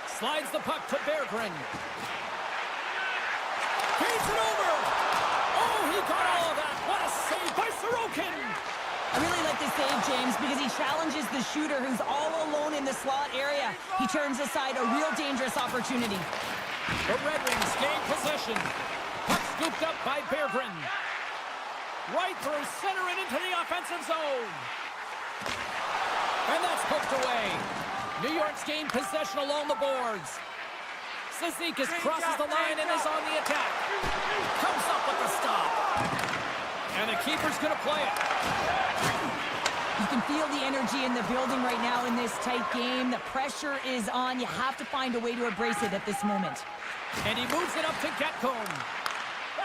Slides the puck to Berggren. Feeds it over. Oh, he got all of that. What a save by Sorokin. I really like this save, James, because he challenges the shooter who's all alone in the slot area. He turns aside a real dangerous opportunity. The Red Wings gain possession. Puck scooped up by Berggren. Right through center and into the offensive zone. And that's hooked away. New York's gained possession along the boards. Cizikas crosses the line and is on the attack. Comes up with the stop. And the keeper's going to play it. You can feel the energy in the building right now in this tight game. The pressure is on. You have to find a way to embrace it at this moment. And he moves it up to Gatcomb.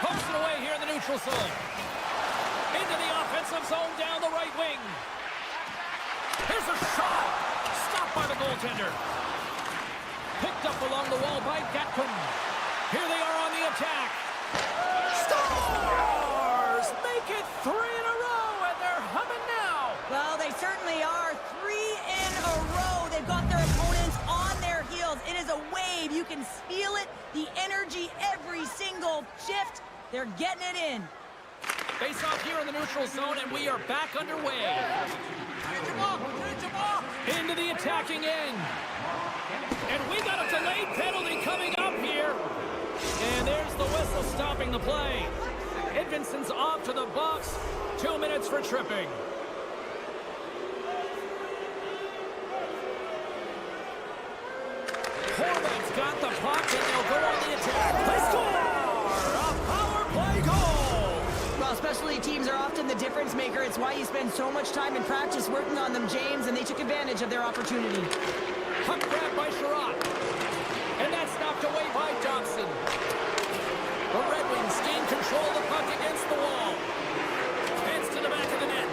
Pokes it away here in the neutral zone. Into the offensive zone down the right wing. Here's a shot. Stopped by the goaltender. Picked up along the wall by Gatcomb. Here they are on the attack. Stars! Make it 3 in a row, and they're humming now. Well, they certainly are. 3 in a row. They've got their opponents on their heels. It is a wave. You can feel it. The energy every single shift. They're getting it in. Face off here in the neutral zone, and we are back underway. Into the attacking end. And we got a delayed penalty coming up here. And there's the whistle stopping the play. Edvinson's off to the box. 2 minutes for tripping. Horvat's got the puck, and they'll go on the attack. They score! A power play goal! Well, specialty teams are often the difference maker. It's why you spend so much time in practice working on them, James, and they took advantage of their opportunity. Puck grab by Sherratt. And that's knocked away by Dobson. The Red Wings gain control of the puck against the wall. Heads to the back of the net.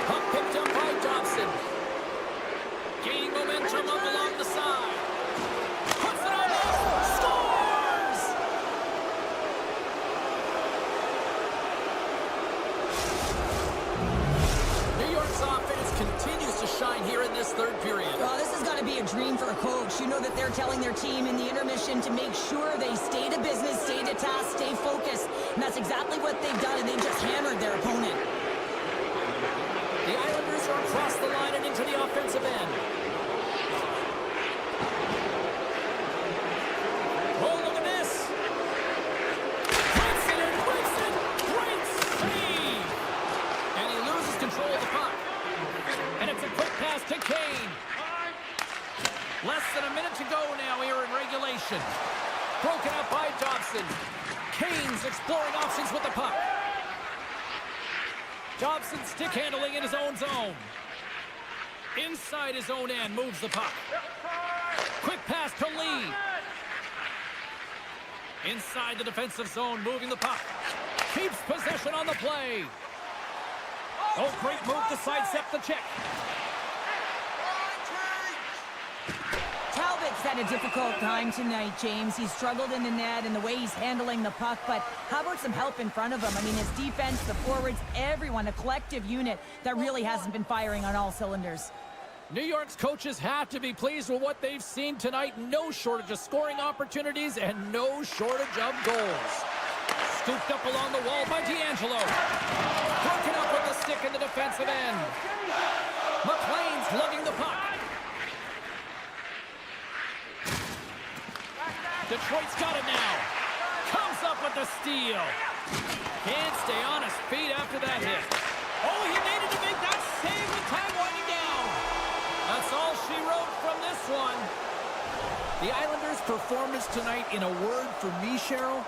Puck picked up by Dobson. Gaining momentum up along the side. Puts it on net. Scores! New York's offense continues to shine here in this third period. Well, this has got to be a dream for a coach. You know that they're telling their team in the intermission to make sure they stay to business, stay to task, stay focused. And that's exactly what they've done, and they've just hammered their opponent. The Islanders are across the line and into the offensive end. Oh, look at this. Puts it in, puts it. Great save. And he loses control of the puck. And it's a quick pass to Kane. Less than a minute to go now here in regulation. Broken up by Dobson. Kane's exploring options with the puck. Dobson stick handling in his own zone. Inside his own end, moves the puck. Quick pass to Lee. Inside the defensive zone, moving the puck. Keeps possession on the play. Oh, great move to sidestep the check. Talbot's had a difficult time tonight, James. He's struggled in the net and the way he's handling the puck, but how about some help in front of him? I mean, his defense, the forwards, everyone, a collective unit that really hasn't been firing on all cylinders. New York's coaches have to be pleased with what they've seen tonight. No shortage of scoring opportunities and no shortage of goals. Scooped up along the wall by D'Angelo. Broken up with the stick in the defensive end. McLean's lugging the puck. Detroit's got it now. Comes up with the steal. Can't stay on his feet after that hit. Oh, he needed to make that save with time winding down. That's all she wrote from this one. The Islanders' performance tonight, in a word for me, Cheryl,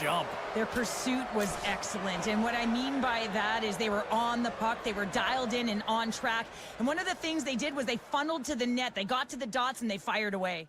jump. Their pursuit was excellent, and what I mean by that is they were on the puck, they were dialed in and on track, and one of the things they did was they funneled to the net, they got to the dots, and they fired away.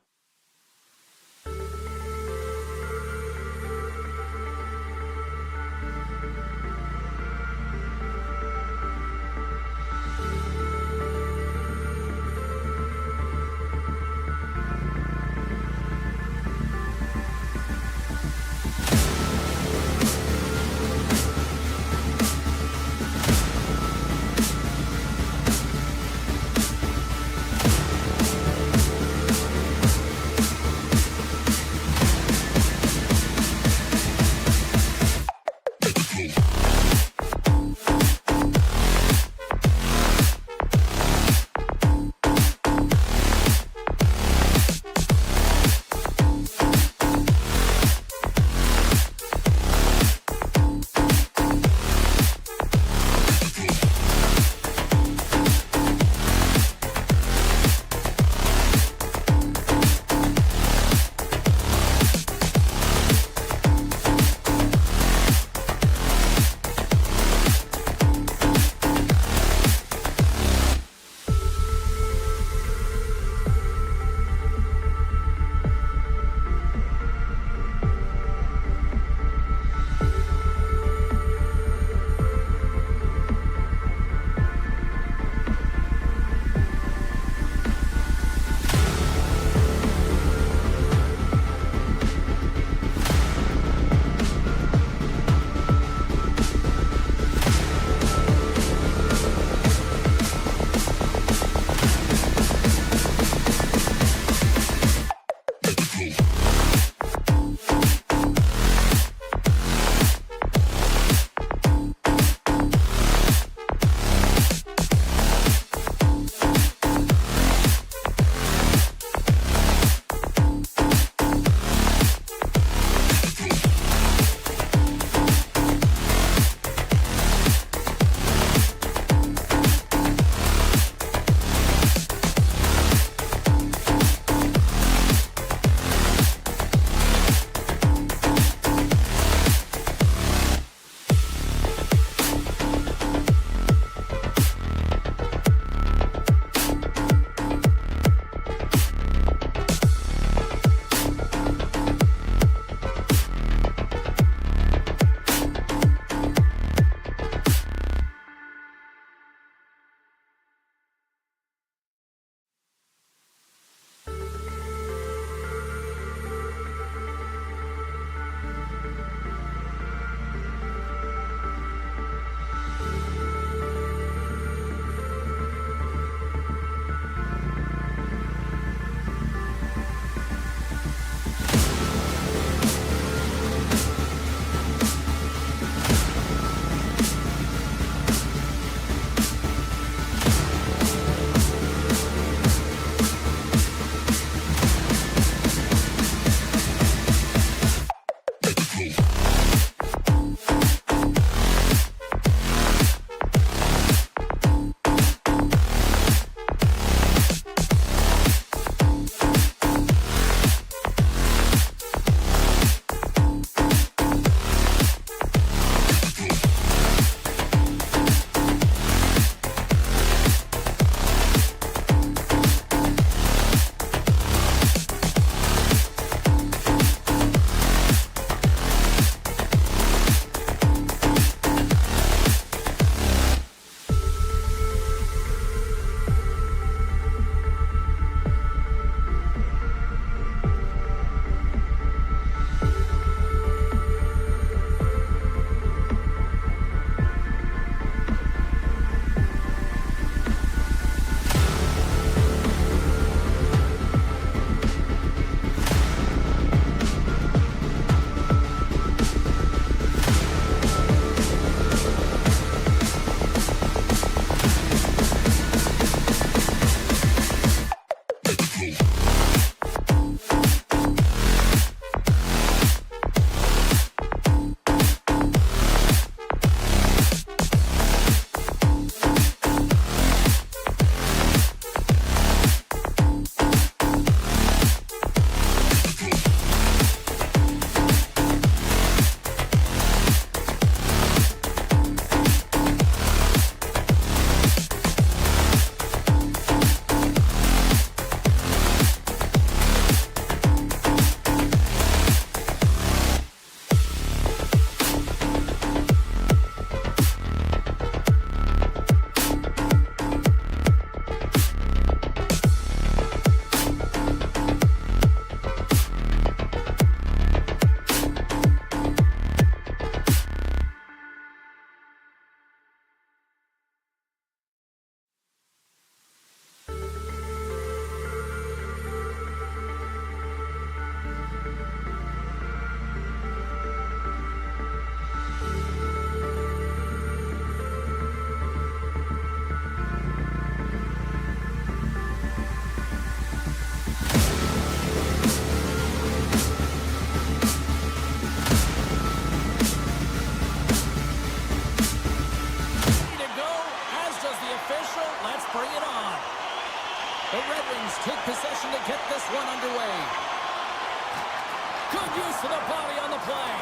Good use of the body on the play.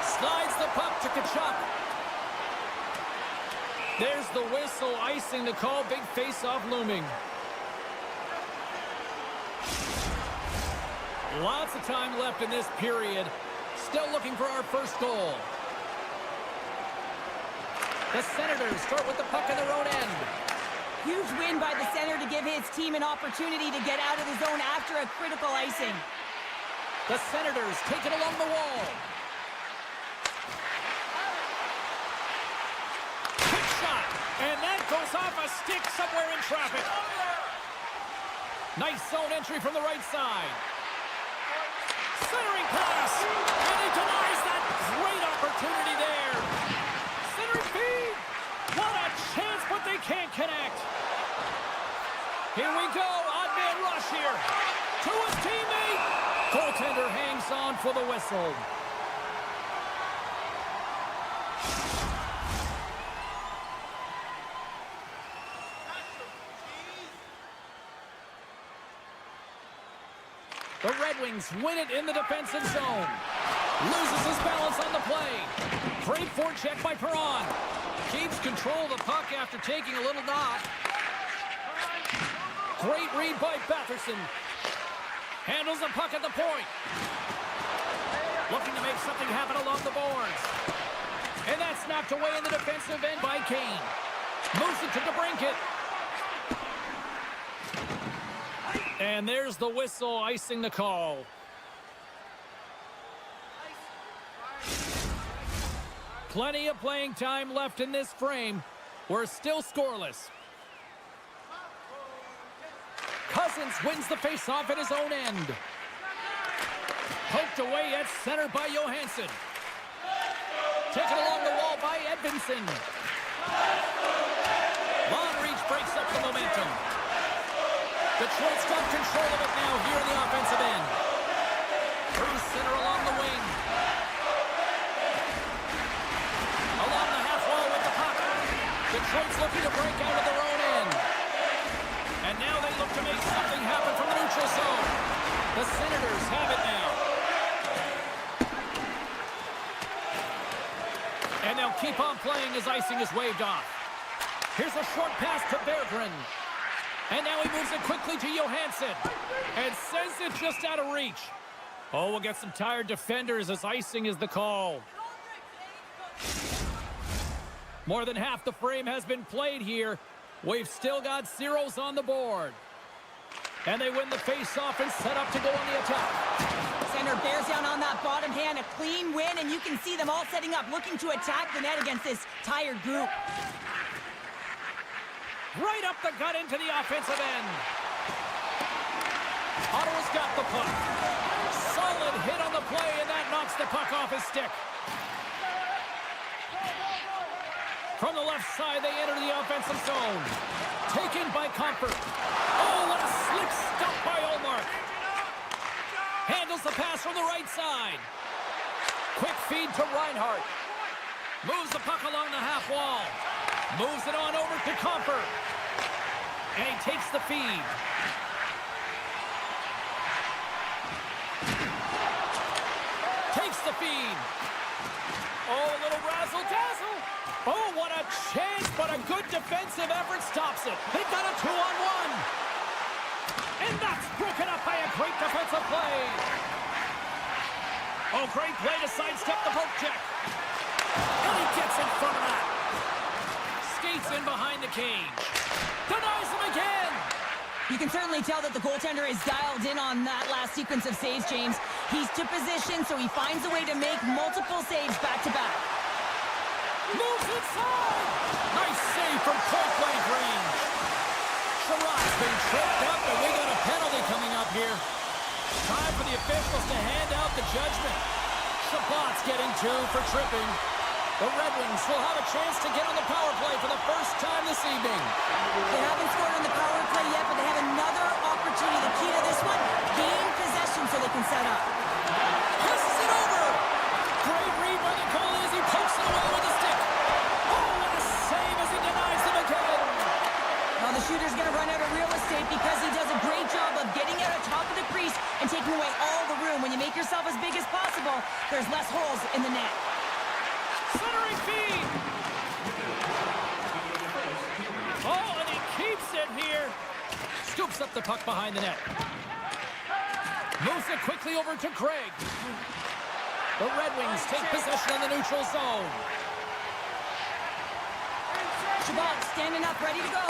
Slides the puck to Tkachuk. There's the whistle, icing the call. Big face-off looming. Lots of time left in this period. Still looking for our first goal. The Senators start with the puck in their own end. Huge win by the center to give his team an opportunity to get out of the zone after a critical icing. The Senators take it along the wall. Quick shot, and that goes off a stick somewhere in traffic. Nice zone entry from the right side. Centering pass, and he denies that. Great opportunity there. Centering feed. What a chance, but they can't connect. Here we go, odd man rush here. To his teammate. Goaltender hangs on for the whistle. The Red Wings win it in the defensive zone. Loses his balance on the play. Great forecheck by Perron. Keeps control of the puck after taking a little knock. Great read by Batherson. Handles the puck at the point. Looking to make something happen along the boards. And that's knocked away in the defensive end by Kane. Moves it to DeBrincat. And there's the whistle, icing the call. Plenty of playing time left in this frame. We're still scoreless. Cousins wins the faceoff at his own end. Poked away at center by Johansson. Taken along the wall by Edvinsson. Long reach breaks up the momentum. Detroit's got control of it now here in the offensive end. Through center along the wing. Along the half wall with the puck. Detroit's looking to break out of their own end. And now they look to make something happen from the neutral zone. The Senators have it now. And they'll keep on playing as icing is waved off. Here's a short pass to Berggren. And now he moves it quickly to Johansson. And sends it just out of reach. Oh, we'll get some tired defenders as icing is the call. More than half the frame has been played here. We've still got zeros on the board. And they win the face-off and set up to go on the attack. Center bears down on that bottom hand. A clean win, and you can see them all setting up, looking to attack the net against this tired group. Right up the gut into the offensive end. Ottawa's got the puck. Solid hit on the play, and that knocks the puck off his stick. From the left side, they enter the offensive zone. Taken by Comfort. Oh, what a slick stop by Olmark. Handles the pass from the right side. Quick feed to Reinhart. Moves the puck along the half wall. Moves it on over to Comfort. And he takes the feed. Takes the feed. Oh, a little razzle-dazzle. Oh, what a chance, but a good defensive effort stops it. They've got a 2-on-1. And that's broken up by a great defensive play. Oh, great play to sidestep the poke check. And he gets in front of that. Skates in behind the cage. Denies him again. You can certainly tell that the goaltender is dialed in on that last sequence of saves, James. He's to position, so he finds a way to make multiple saves back-to-back. Moves inside. Nice save from point-blank range. Sherrod's been tripped up, and we got a penalty coming up here. Time for the officials to hand out the judgment. Shabbat's getting 2 for tripping. The Red Wings will have a chance to get on the power play for the first time this evening. They haven't scored on the power play yet, but they have another opportunity. The key to this one, gain possession so they can set up. Passes it over. Great read by the goalie as he pokes it away with a stick. Oh, what a save as he denies them again. Now the shooter's going to run out of real estate because he does a great job of getting out on top of the crease and taking away all the room. room. When you make yourself as big as possible, there's less holes in the net. Centering feed. Oh, and he keeps it here. Scoops up the puck behind the net. Moves it quickly over to Craig. The Red Wings take possession in the neutral zone. Chabot standing up, ready to go.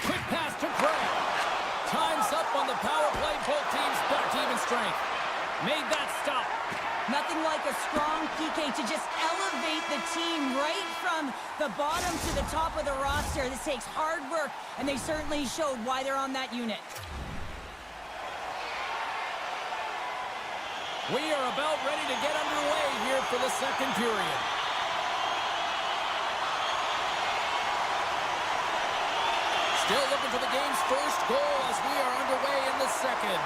Quick pass to Craig. Time's up on the power play. Both teams back to even strength. Made that stop. Nothing like a strong PK to just elevate the team right from the bottom to the top of the roster. This takes hard work, and they certainly showed why they're on that unit. We are about ready to get underway here for the second period. Still looking for the game's first goal as we are underway in the second.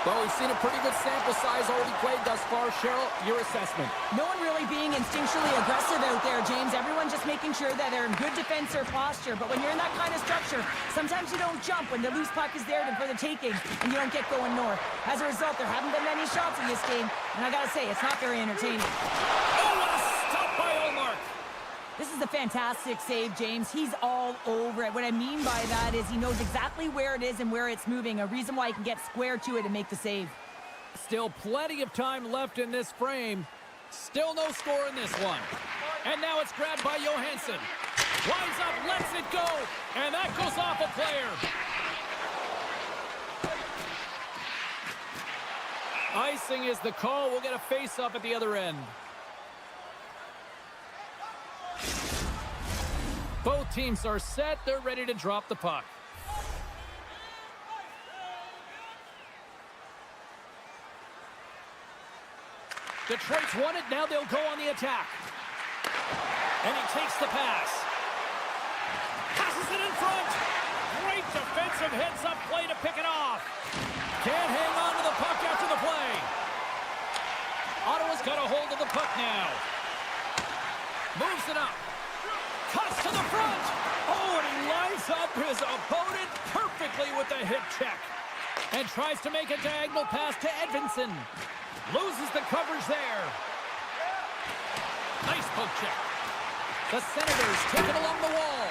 Well, we've seen a pretty good sample size already played thus far. Cheryl, your assessment? No one really being instinctually aggressive out there, James. Everyone just making sure that they're in good defensive posture. But when you're in that kind of structure, sometimes you don't jump when the loose puck is there for the taking, and you don't get going north. As a result, there haven't been many shots in this game, and I gotta say, it's not very entertaining. Oh, what a stop by Olmark! This is a fantastic save, James. He's all over it. What I mean by that is he knows exactly where it is and where it's moving, a reason why he can get square to it and make the save. Still plenty of time left in this frame. Still no score in this one. And now it's grabbed by Johansson. Winds up, lets it go, and that goes off a player. Icing is the call. We'll get a face-off at the other end. Both teams are set. They're ready to drop the puck. Detroit's won it. Now they'll go on the attack. And he takes the pass. Passes it in front. Great defensive heads-up play to pick it off. Can't hang on to the puck after the play. Ottawa's got a hold of the puck now. Moves it up. Cuts to the front. Oh, and he lines up his opponent perfectly with the hip check. And tries to make a diagonal pass to Edvinsson. Loses the coverage there. Nice poke check. The Senators take it along the wall.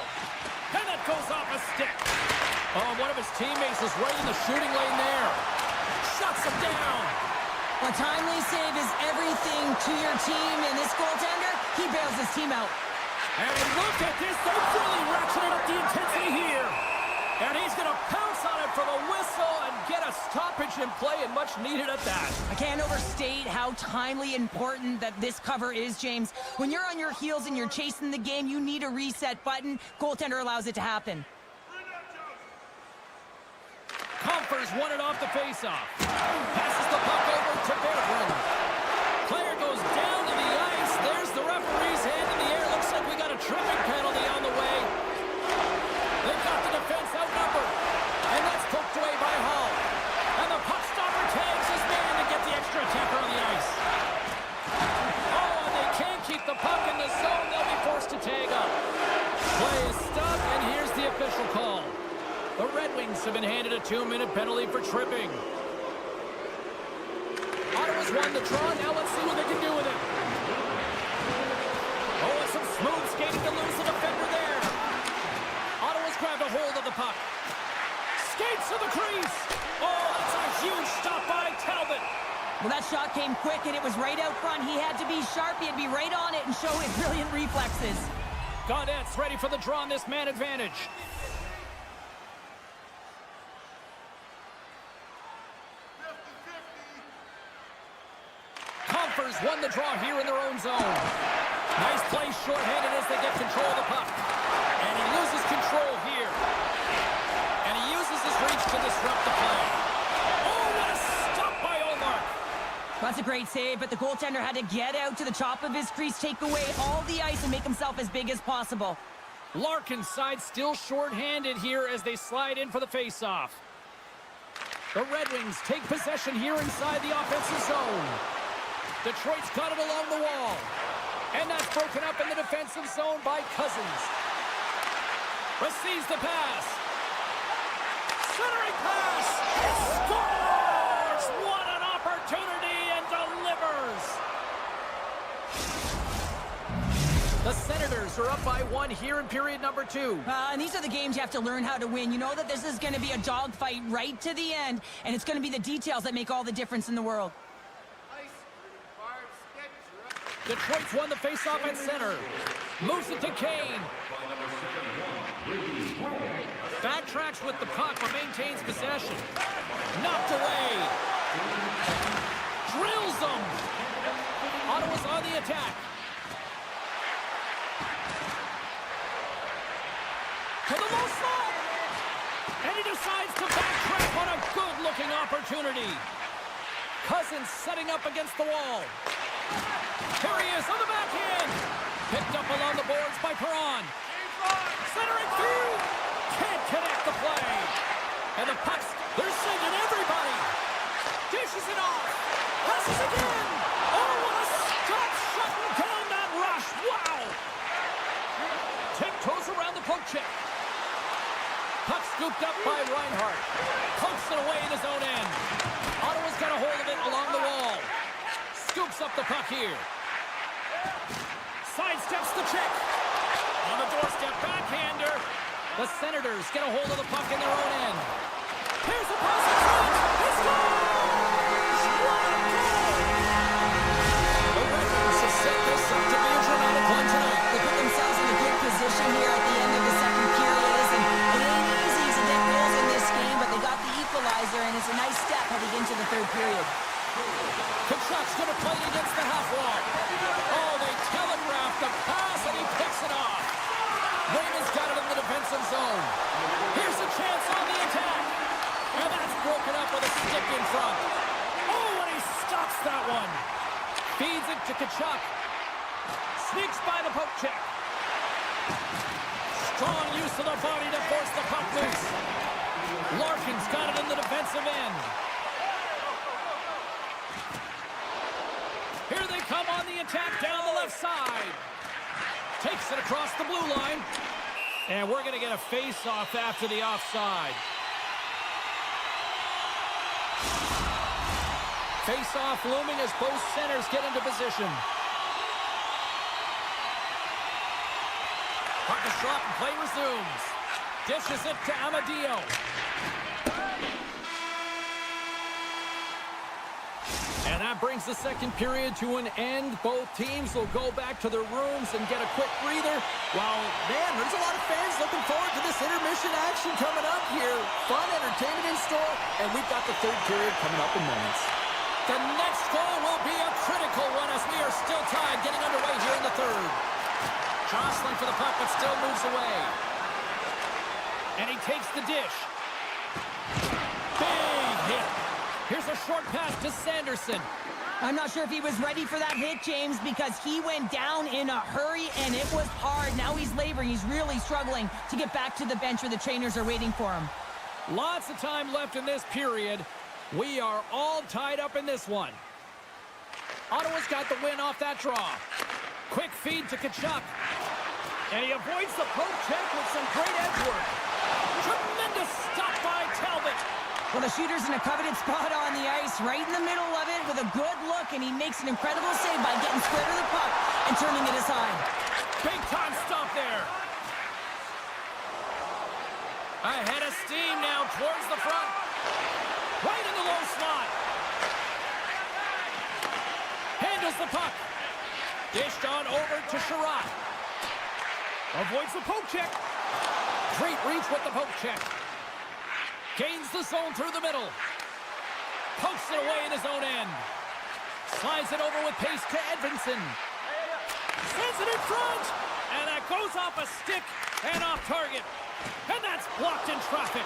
And that goes off a stick. Oh, one of his teammates is right in the shooting lane there. Shuts him down. A timely save is everything to your team, and this goaltender, he bails his team out. And look at this. They're really ratcheting up the intensity here. And he's going to pounce on it for the whistle and get a stoppage in play, and much needed at that. I can't overstate how timely important that this cover is, James. When you're on your heels and you're chasing the game, you need a reset button. Goaltender allows it to happen. Compher's won it off the faceoff. Passes the puck over to Berggren. Player goes down to the ice. There's the referee's hand in the air. Looks like we got a tripping penalty on the way. They've got the defense outnumbered. And that's poked away by Hall. And the puck stopper tags his man to get the extra attacker on the ice. Oh, and they can't keep the puck in the zone. They'll be forced to tag up. Play is stopped, and here's the official call. The Red Wings have been handed a 2-minute penalty for tripping. Ottawa's won the draw. Now let's see what they can do with it. Oh, and some smooth skating to lose the defender there. Ottawa's grabbed a hold of the puck. Skates to the crease. Oh, that's a huge stop by Talbot. Well, that shot came quick, and it was right out front. He had to be sharp. He had to be right on it and show his brilliant reflexes. Gaudette's ready for the draw on this man advantage. Compher's won the draw here in their own zone. Nice play shorthanded as they get control of the puck. And he loses control here. And he uses his reach to disrupt the play. Oh, what a stop by Olmark. That's a great save, but the goaltender had to get out to the top of his crease, take away all the ice, and make himself as big as possible. Larkin's side still shorthanded here as they slide in for the faceoff. The Red Wings take possession here inside the offensive zone. Detroit's got it along the wall. And that's broken up in the defensive zone by Cousins. Receives the pass. Centering pass. Score! Leafs are up by 1 here in period number 2. And these are the games you have to learn how to win. You know that this is going to be a dogfight right to the end, and it's going to be the details that make all the difference in the world. Detroit's won the faceoff at center. Moves it to Kane. Backtracks with the puck, but maintains possession. Knocked away. Drills them. Ottawa's on the attack. To the low slot. And he decides to backtrack on a good-looking opportunity. Cousins setting up against the wall. Here he is on the backhand. Picked up along the boards by Perron. Centering through. Can't connect the play. And the pucks, they're sending everybody. Dishes it off. Passes again. Oh, what a stop shutting down that rush. Wow. Tiptoes around the poke check. Puck scooped up by Reinhart. Pokes it away in his own end. Ottawa's got a hold of it along the wall. Scoops up the puck here. Sidesteps the check. On the doorstep, backhander. The Senators get a hold of the puck in their own end. Here's the pass in front. He scores! What a goal! The Ravens have set this up to be a dramatic one tonight. They put themselves in a good position here at the end of the second period. Listen, it ain't easy to get goals in this game, but they got the equalizer, and it's a nice step heading into the third period. Kachuk's going to play against the half wall. Oh, they telegraphed the pass, and he picks it off. Raymond's got it in the defensive zone. Here's a chance on the attack. And that's broken up with a stick in front. Oh, and he stops that one. Feeds it to Kachuk. Sneaks by the poke check. Strong use of the body to force the puck loose. Larkin's got it in the defensive end. Here they come on the attack down the left side. Takes it across the blue line. And we're going to get a face-off after the offside. Face-off looming as both centers get into position. Puck is dropped and play resumes. Dishes it to Amadio. And that brings the second period to an end. Both teams will go back to their rooms and get a quick breather. Wow, man, there's a lot of fans looking forward to this intermission action coming up here. Fun entertainment in store, and we've got the third period coming up in moments. The next goal will be a critical one as we are still tied, getting underway here in the third. Jostling for the puck, but still moves away. And he takes the dish. Big hit. Here's a short pass to Sanderson. I'm not sure if he was ready for that hit, James, because he went down in a hurry, and it was hard. Now he's laboring. He's really struggling to get back to the bench where the trainers are waiting for him. Lots of time left in this period. We are all tied up in this one. Ottawa's got the win off that draw. Quick feed to Kachuk. And he avoids the poke check with some great edge work. Tremendous stop by Talbot. Well, the shooter's in a coveted spot on the ice, right in the middle of it with a good look, and he makes an incredible save by getting square to the puck and turning it aside. Big time stop there. Ahead of steam now towards the front. Right in the low slot. Handles the puck. Dished on over to Sherratt. Avoids the poke check. Great reach with the poke check. Gains the zone through the middle. Pokes it away in his own end. Slides it over with pace to Edvinsson. Sends it in front. And that goes off a stick and off target. And that's blocked in traffic.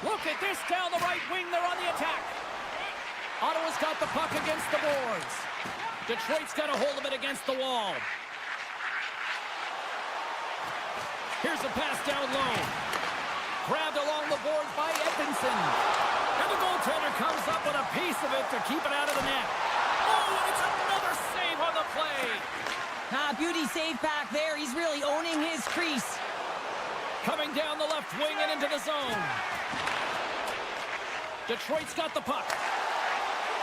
Look at this down the right wing. They're on the attack. Ottawa's got the puck against the boards. Detroit's got a hold of it against the wall. Here's a pass down low. Grabbed along the boards by Edvinsson. And the goaltender comes up with a piece of it to keep it out of the net. Oh, and it's another save on the play. Beauty save back there. He's really owning his crease. Coming down the left wing and into the zone. Detroit's got the puck.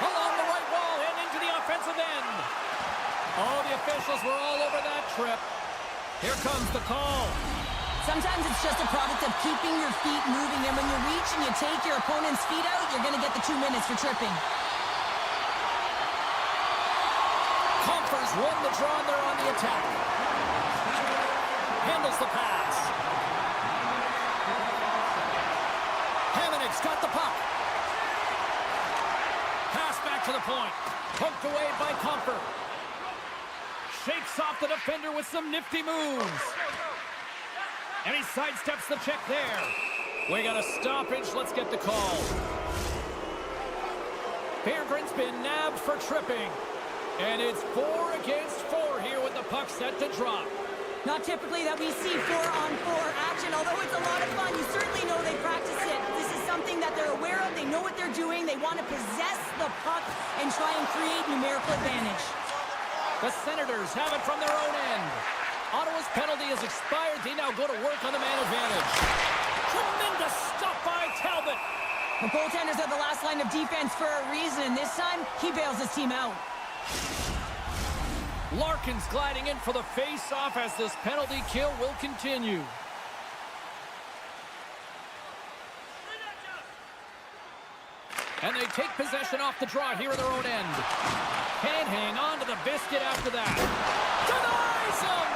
Along the right wall and into the offensive end. Oh, the officials were all over that trip. Here comes the call. Sometimes it's just a product of keeping your feet moving, and when you reach and you take your opponent's feet out, you're going to get the 2 minutes for tripping. Comfers won the draw and they're on the attack. Handles the pass. Hamannik's got the puck. Pass back to the point. Poked away by Comfer. Shakes off the defender with some nifty moves. And he sidesteps the check there. We got a stoppage. Let's get the call. Berggren's been nabbed for tripping. And it's 4 against 4 here with the puck set to drop. Not typically that we see 4-on-4 action, although it's a lot of fun. You certainly know they practice it. This is something that they're aware of. They know what they're doing. They want to possess the puck and try and create numerical advantage. The Senators have it from their own end. Ottawa's penalty has expired. They now go to work on the man advantage. Tremendous stop by Talbot. The goaltenders are the last line of defense for a reason, and this time, he bails his team out. Larkin's gliding in for the face-off as this penalty kill will continue. And they take possession off the draw here at their own end. Can't hang on to the biscuit after that. Denies him!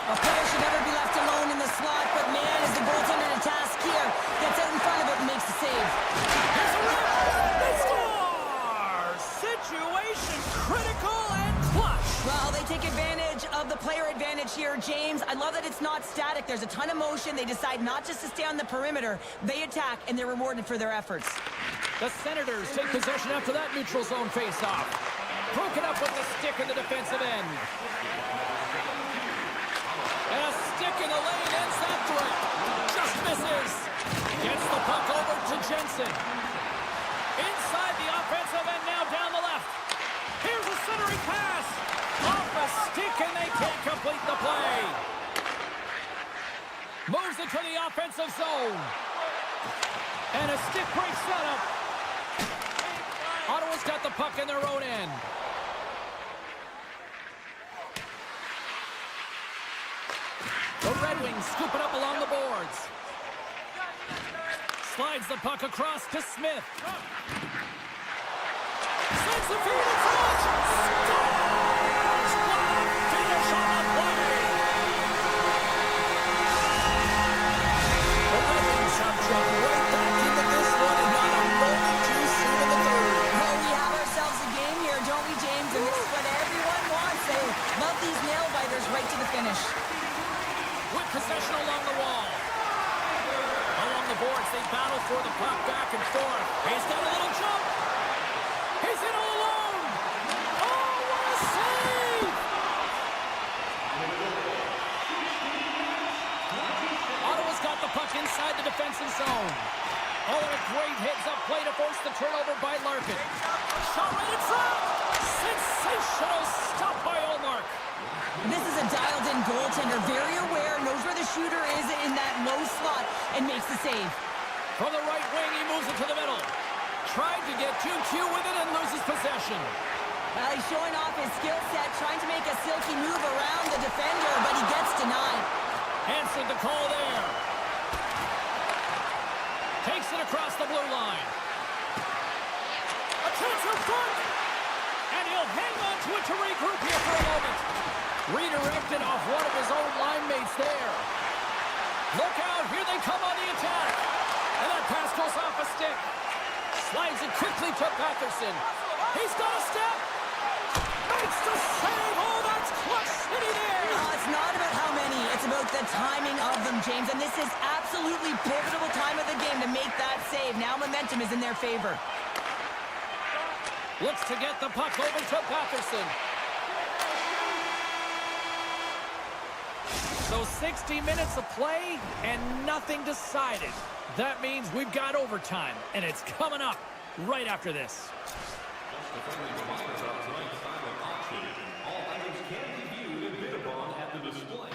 A player should never be left alone in the slot, but man, is the goaltender to task here. Gets out in front of it and makes the save. Here's a rip! They score! Situation critical and clutch. Well, they take advantage of the player advantage here, James. I love that it's not static. There's a ton of motion. They decide not just to stay on the perimeter. They attack, and they're rewarded for their efforts. The Senators take possession after that neutral zone face-off. Broken up with the stick in the defensive end. And a stick in the lane ends that threat. Just misses. Gets the puck over to Jensen. Inside the offensive end, now down the left. Here's a centering pass. Off a stick, and they can't complete the play. Moves it to the offensive zone. And a stick break setup. Ottawa's got the puck in their own end. The Red Wings scoop it up along the boards. Slides the puck across to Smith. Sends the feed in front. Scores! What a finish on the play! The Red Wings have jumped right back into this one and not a moment too soon in the third. Well, we have ourselves a game here, don't we, James? And this is what everyone wants. They love these nail-biters right to the finish. With possession along the wall. Along the boards, they battle for the puck back and forth. He's got a little jump. He's in all alone. Oh, what a save! Ottawa's got the puck inside the defensive zone. Oh, and a great heads-up play to force the turnover by Larkin. Shot right in front. Sensational stop by Olmark. This is a dialed-in goaltender, very aware, knows where the shooter is in that low slot, and makes the save. From the right wing, he moves it to the middle. Tried to get 2Q with it and loses possession. Well, he's showing off his skill set, trying to make a silky move around the defender, but he gets denied. Answered the call there. Takes it across the blue line. A chance in front. And he'll hang on to it to regroup here for a moment. Redirected off one of his own line mates there. Look out, here they come on the attack. And that pass goes off a stick. Slides it quickly to Patterson. He's got a step. Makes the save. Oh, that's clutch city there. It's not about how many, it's about the timing of them, James. And this is absolutely pivotal time of the game to make that save. Now momentum is in their favor. Looks to get the puck over to Patterson. So 60 minutes of play and nothing decided. That means we've got overtime, and it's coming up right after this. All items can be viewed and bid upon at the display.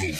The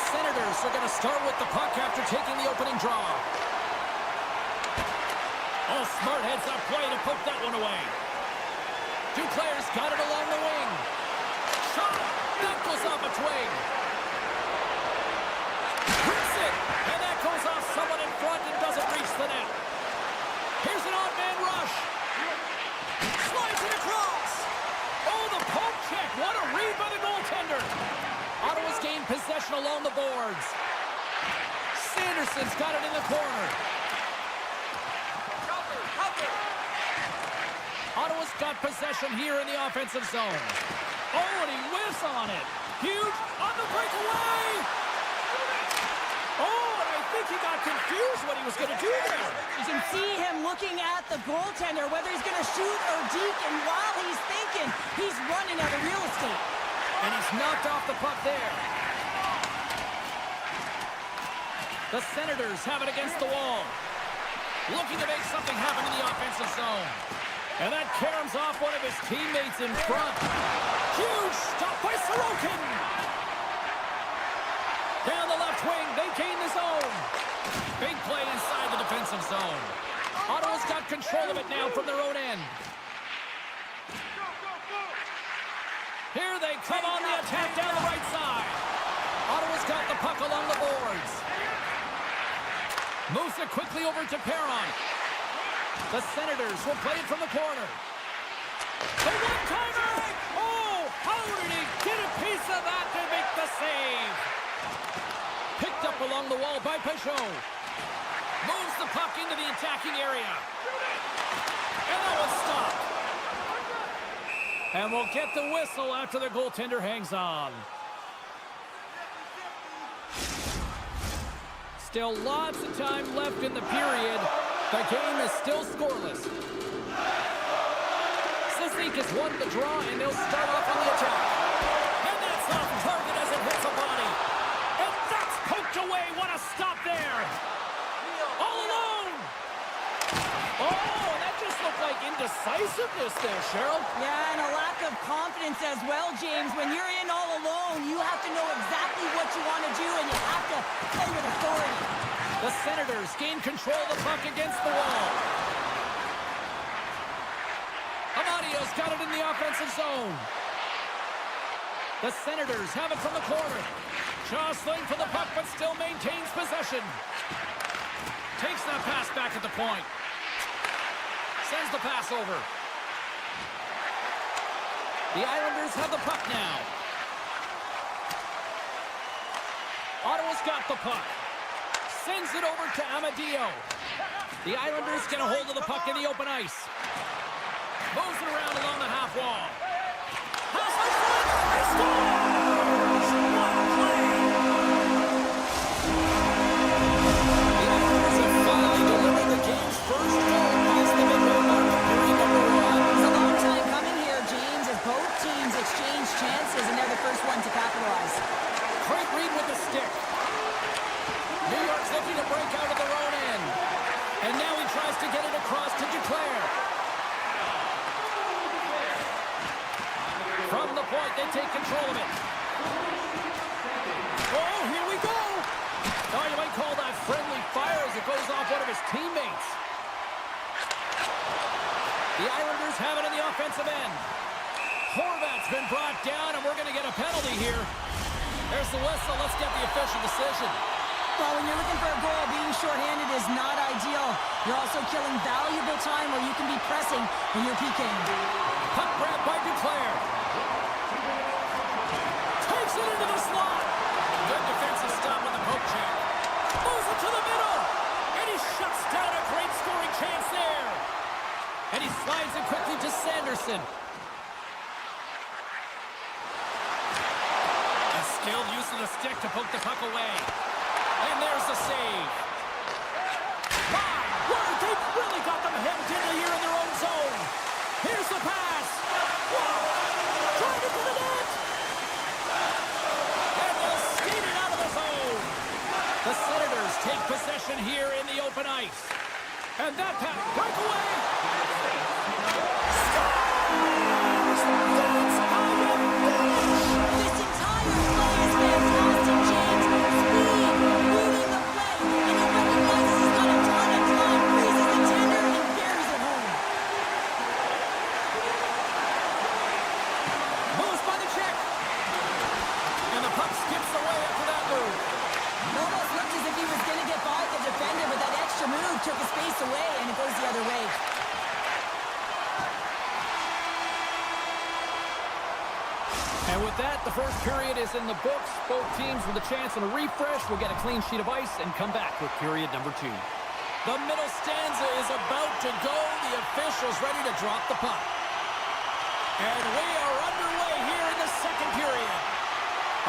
Senators are going to start with the puck after taking the opening draw. Oh, smart heads-up play to poke that one away. Duclair's got it along the wing. Shot! That goes off its wing. Hits it! And that goes off someone in front and doesn't reach the net. Here's an odd-man rush. Slides it across. Oh, the poke check. What a read by the goaltender. Ottawa's gained possession along the boards. Sanderson's got it in the corner. Ottawa's got possession here in the offensive zone. Oh, and he whiffs on it. Huge on the breakaway. Oh, and I think he got confused what he was going to do there. You can see him looking at the goaltender, whether he's going to shoot or deke, and while he's thinking, he's running out of real estate. And he's knocked off the puck there. The Senators have it against the wall. Looking to make something happen in the offensive zone. And that caroms off one of his teammates in front. Huge stop by Sorokin. Down the left wing, they gain the zone. Big play inside the defensive zone. Ottawa's got control of it now from their own end. Here they come on the attack down the right side. Ottawa's got the puck along the boards. Moves it quickly over to Perron. The Senators will play it from the corner. The one-timer! Oh, how did he get a piece of that to make the save? Picked up along the wall by Peugeot. Moves the puck into the attacking area. And that one's stopped. And we'll get the whistle after the goaltender hangs on. Still lots of time left in the period. The game is still scoreless. Sisnik has won the draw, and they'll start off on the attack. And that's off target as it hits a body. And that's poked away. What a stop there. All alone. Oh, that just looked like indecisiveness there, Cheryl. Yeah, and a lack of confidence as well, James. When you're in all alone, you have to know exactly what you want to do, and you have to play with authority. The Senators gain control of the puck against the wall. Amadio's got it in the offensive zone. The Senators have it from the corner. Jostling for the puck, but still maintains possession. Takes that pass back at the point. Sends the pass over. The Islanders have the puck now. Ottawa's got the puck. Sends it over to Amadio. The Islanders get a hold of the puck in the open ice. Moves it around along the half wall. Pass in front. He scores! What a play! The Islanders have finally delivered the game's first goal past the midway mark of period number 1. It's a long time coming here, James, as both teams exchange chances, and they're the first one to capitalize. Great read with the stick. New York's looking to break out of their own end. And now he tries to get it across to Duclair. From the point, they take control of it. Oh, here we go. Now you might call that friendly fire as it goes off one of his teammates. The Islanders have it in the offensive end. Horvat's been brought down, and we're going to get a penalty here. There's the whistle. Let's get the official decision. Well, when you're looking for a goal, being shorthanded is not ideal. You're also killing valuable time where you can be pressing when you're PKing. Puck grab by Duclair. Takes it into the slot. Good defensive stop with the poke check. Moves it to the middle. Anderson. A skilled use of the stick to poke the puck away. And there's the save. My word, they've really got them hemmed in here in their own zone. Here's the pass. Whoa! Trying to the net. And they'll skate it out of the zone. The Senators take possession here in the open ice. And that pass, breakaway. This entire play is fantastic, James. Speed, reading the play, and he recognizes he's got a ton of time, raises the tender, and carries it home. Moves by the check. And the puck skips away after that move. Almost looked as if he was going to get by the defender, but that extra move took his space away, and it goes the other way. And with that, the first period is in the books. Both teams with a chance on a refresh will get a clean sheet of ice and come back with period number 2. The middle stanza is about to go. The officials ready to drop the puck. And we are underway here in the second period.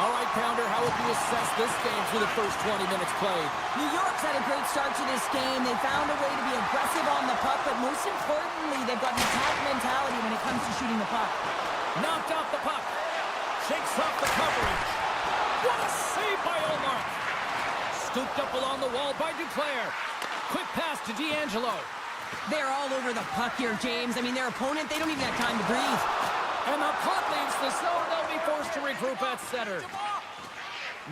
All right, Pounder, how would you assess this game through the first 20 minutes played? New York's had a great start to this game. They found a way to be aggressive on the puck, but most importantly, they've got an attack mentality when it comes to shooting the puck. Knocked off the puck. Shakes off the coverage. What a save by Omar. Scooped up along the wall by Duclair. Quick pass to D'Angelo. They're all over the puck here, James. I mean, their opponent, they don't even have time to breathe. And the puck leaves the zone. They'll be forced to regroup at center.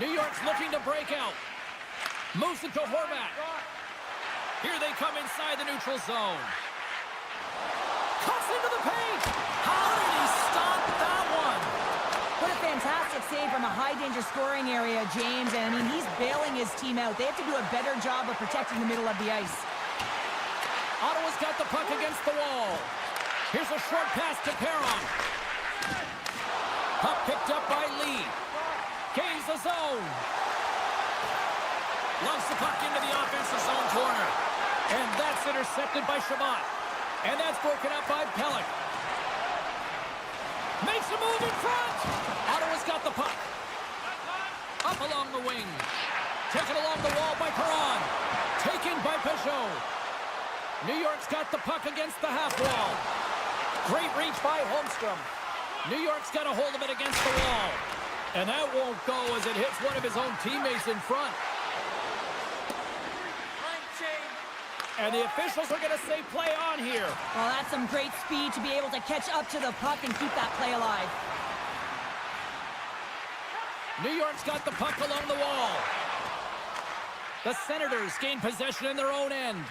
New York's looking to break out. Moves it to Horvat. Here they come inside the neutral zone. Cuts into the paint. How did he stop that one? What a fantastic save from a high-danger scoring area, James. And, I mean, he's bailing his team out. They have to do a better job of protecting the middle of the ice. Ottawa's got the puck against the wall. Here's a short pass to Perron. Puck picked up by Lee. Gains the zone. Loves the puck into the offensive zone corner. And that's intercepted by Shabbat. And that's broken up by Pellick. Makes a move in front. Ottawa's got the puck. Up along the wing. Taken along the wall by Perron. Taken by Peugeot. New York's got the puck against the half wall. Great reach by Holmstrom. New York's got a hold of it against the wall. And that won't go as it hits one of his own teammates in front. And the officials are going to say play on here. Well, that's some great speed to be able to catch up to the puck and keep that play alive. New York's got the puck along the wall. The Senators gain possession in their own end.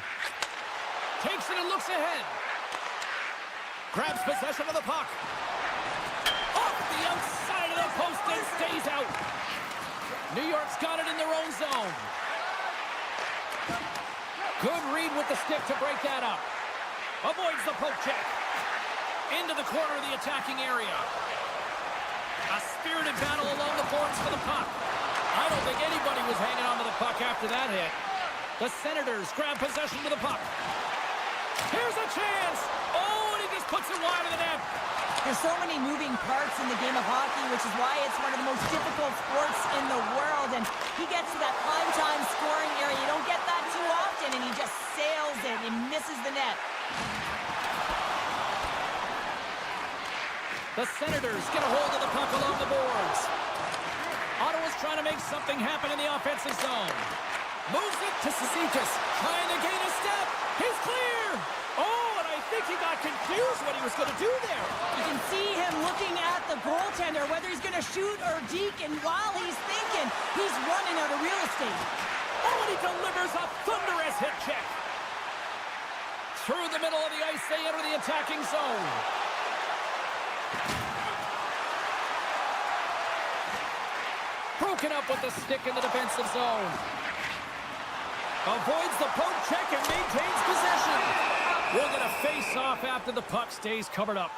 Takes it and looks ahead. Grabs possession of the puck. Off the outside of the post and stays out. New York's got it in their own zone. Good read with the stick to break that up. Avoids the poke check. Into the corner of the attacking area. A spirited battle along the boards for the puck. I don't think anybody was hanging on to the puck after that hit. The Senators grab possession to the puck. Here's a chance. Oh, and he just puts it wide of the net. There's so many moving parts in the game of hockey, which is why it's one of the most difficult sports in the world. And he gets to that prime-time scoring area. You don't get that too often, and he just sails it and misses the net. The Senators get a hold of the puck along the boards. Ottawa's trying to make something happen in the offensive zone. Moves it to Cizikas, trying to gain a step. He's clear. Oh, and I think he got confused what he was going to do there. You can see him looking at the goaltender, whether he's going to shoot or deke, and while he's thinking, he's running out of real estate. Oh, and he delivers a thunderous hit check. Through the middle of the ice, they enter the attacking zone. Broken up with the stick in the defensive zone. Avoids the poke check and maintains possession. We'll get a face-off after the puck stays covered up.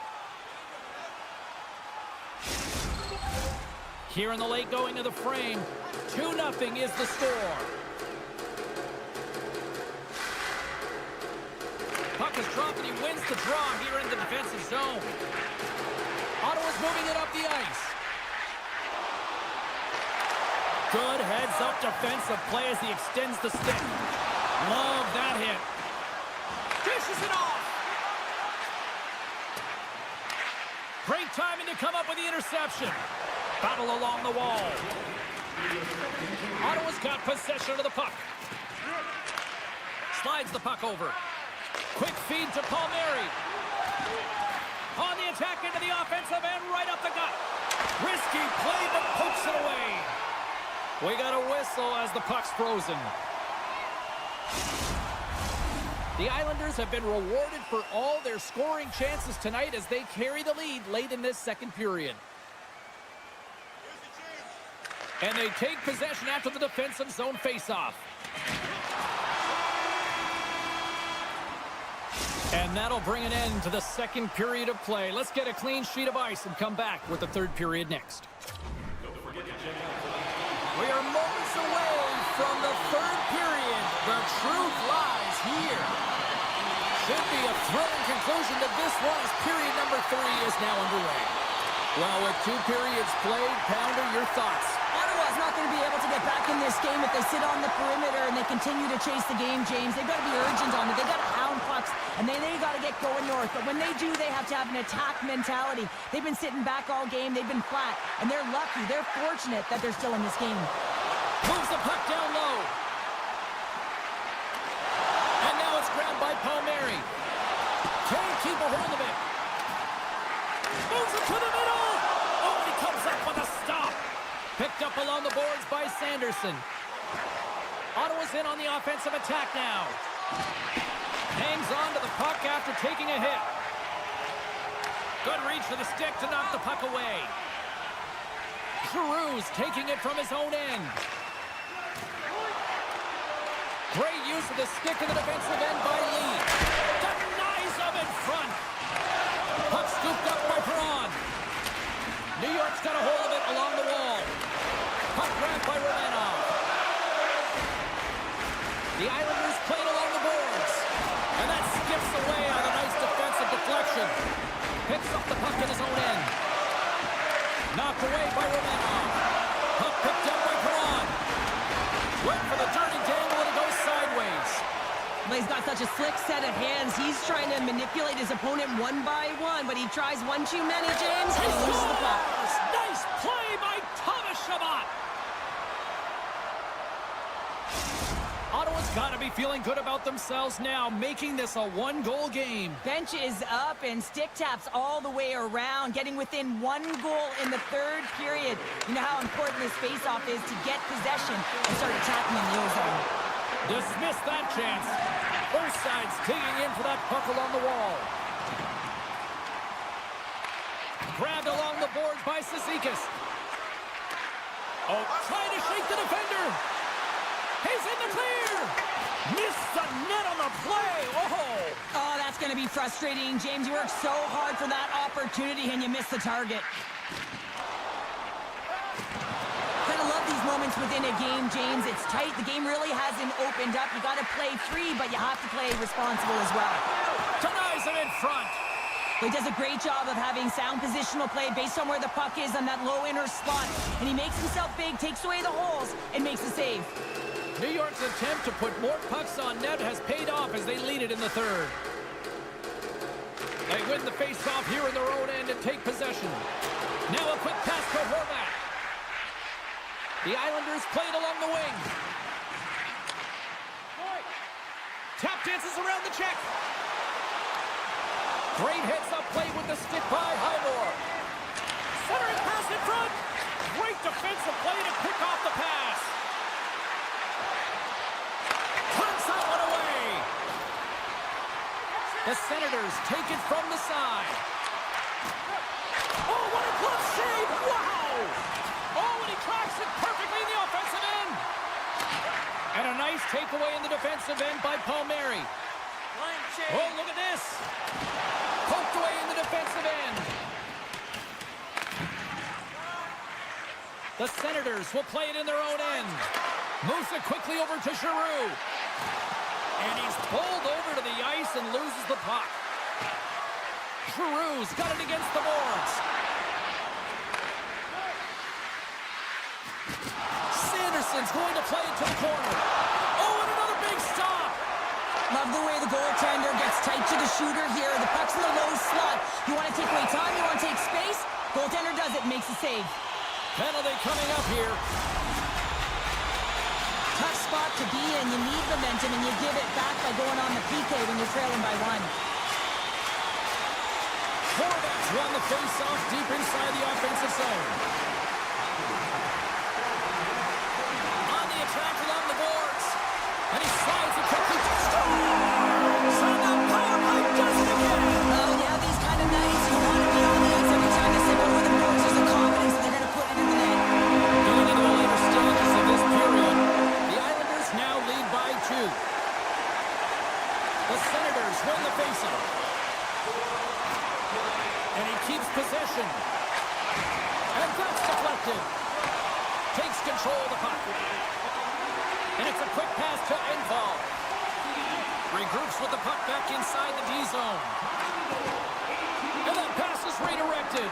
Here in the late going to the frame, 2-0 is the score. Puck is dropped, and he wins the draw here in the defensive zone. Ottawa's moving it up the ice. Good heads-up defensive play as he extends the stick. Love that hit. Dishes it off. Great timing to come up with the interception. Battle along the wall. Ottawa's got possession of the puck. Slides the puck over. Quick feed to Palmieri. On the attack into the offensive end, right up the gut. Risky play, but pokes it away. We got a whistle as the puck's frozen. The Islanders have been rewarded for all their scoring chances tonight as they carry the lead late in this second period. And they take possession after the defensive zone faceoff. And that'll bring an end to the second period of play. Let's get a clean sheet of ice and come back with the third period next. We are moments away from the third period. The truth lies here. Should be a thrilling conclusion to this one as period number 3 is now underway. Well, with 2 periods played, Pounder, your thoughts? Ottawa's not going to be able to get back in this game if they sit on the perimeter and they continue to chase the game, James. They've got to be urgent on it. They've got to pound pucks, and they got to get going north. But when they do, they have to have an attack mentality. They've been sitting back all game. They've been flat, and they're lucky. They're fortunate that they're still in this game. Moves the puck down low. And now it's grabbed by Palmieri. Can't keep a hold of it. Moves it to the middle. Oh, he comes up with a stop. Picked up along the boards by Sanderson. Ottawa's in on the offensive attack now. Hangs on to the puck after taking a hit. Good reach for the stick to knock the puck away. Giroux's taking it from his own end. Great use of the stick in the defensive end by Lee. Denies him in front. Puck scooped up by Perron. New York's got a hold of it along the wall. Puck grabbed by Romanov. The Islanders played along the boards. And that skips away on a nice defensive deflection. Picks up the puck in his own end. Knocked away by Romanov. Puck picked up by Perron. Went for the dirty dangle and it goes sideways. Well, he's got such a slick set of hands. He's trying to manipulate his opponent one by one, but he tries one too many, James, and he loses the puck. Nice play by Thomas Chabot. Ottawa's got to be feeling good about themselves now, making this a one-goal game. Bench is up and stick taps all the way around, getting within 1 goal in the third period. You know how important this faceoff is to get possession and start attacking in the O-zone. Dismiss that chance. Both sides digging in for that puck along the wall. Grabbed along the boards by Cizikas. Oh, trying to shake the defender. He's in the clear. Missed the net on the play. Oh, that's going to be frustrating, James. You worked so hard for that opportunity and you missed the target. Gotta love these moments within a game, James. It's tight. The game really hasn't opened up. You got to play free, but you have to play responsible as well. Denies it in front. He does a great job of having sound positional play based on where the puck is on that low inner spot. And he makes himself big, takes away the holes, and makes the save. New York's attempt to put more pucks on net has paid off as they lead it in the third. They win the faceoff here in their own end and take possession. Now a quick pass to Horvat. The Islanders played along the wing. Tap dances around the check. Great hits up play with the stick by Highmore. Centering pass in front. Great defensive play to pick off the pass. Turns that one away. The Senators take it from the side. Oh, what a glove save! Wow! Oh, and he tracks it perfectly in the offensive end. And a nice takeaway in the defensive end by Palmieri. Oh, look at this. Poked away in the defensive end. The Senators will play it in their own end. Moves it quickly over to Giroux. And he's pulled over to the ice and loses the puck. Giroux's got it against the boards. Sanderson's going to play it to the corner. Oh, and another big stop. Love the way the goaltender gets tight to the shooter here. The puck's in the low slot. You want to take away time, you want to take space. Goaltender does it, makes a save. Penalty coming up here. Tough spot to be in. You need momentum, and you give it back by going on the PK when you're trailing by 1. Horvat's won the face-off deep inside the offensive zone. On the attack along the boards. And he slides it quickly. Scores! On the power play, does it again! Oh, yeah, these kind of nights, you want to be on the ice every time they step over the boards. There's a confidence that they're going to put it in the net. Getting into the later stages of this period, the Islanders now lead by 2. The Senators win the faceoff. And he keeps possession. And that's deflected. Takes control of the puck. And it's a quick pass to Engvall. Regroups with the puck back inside the D-zone. And that pass is redirected.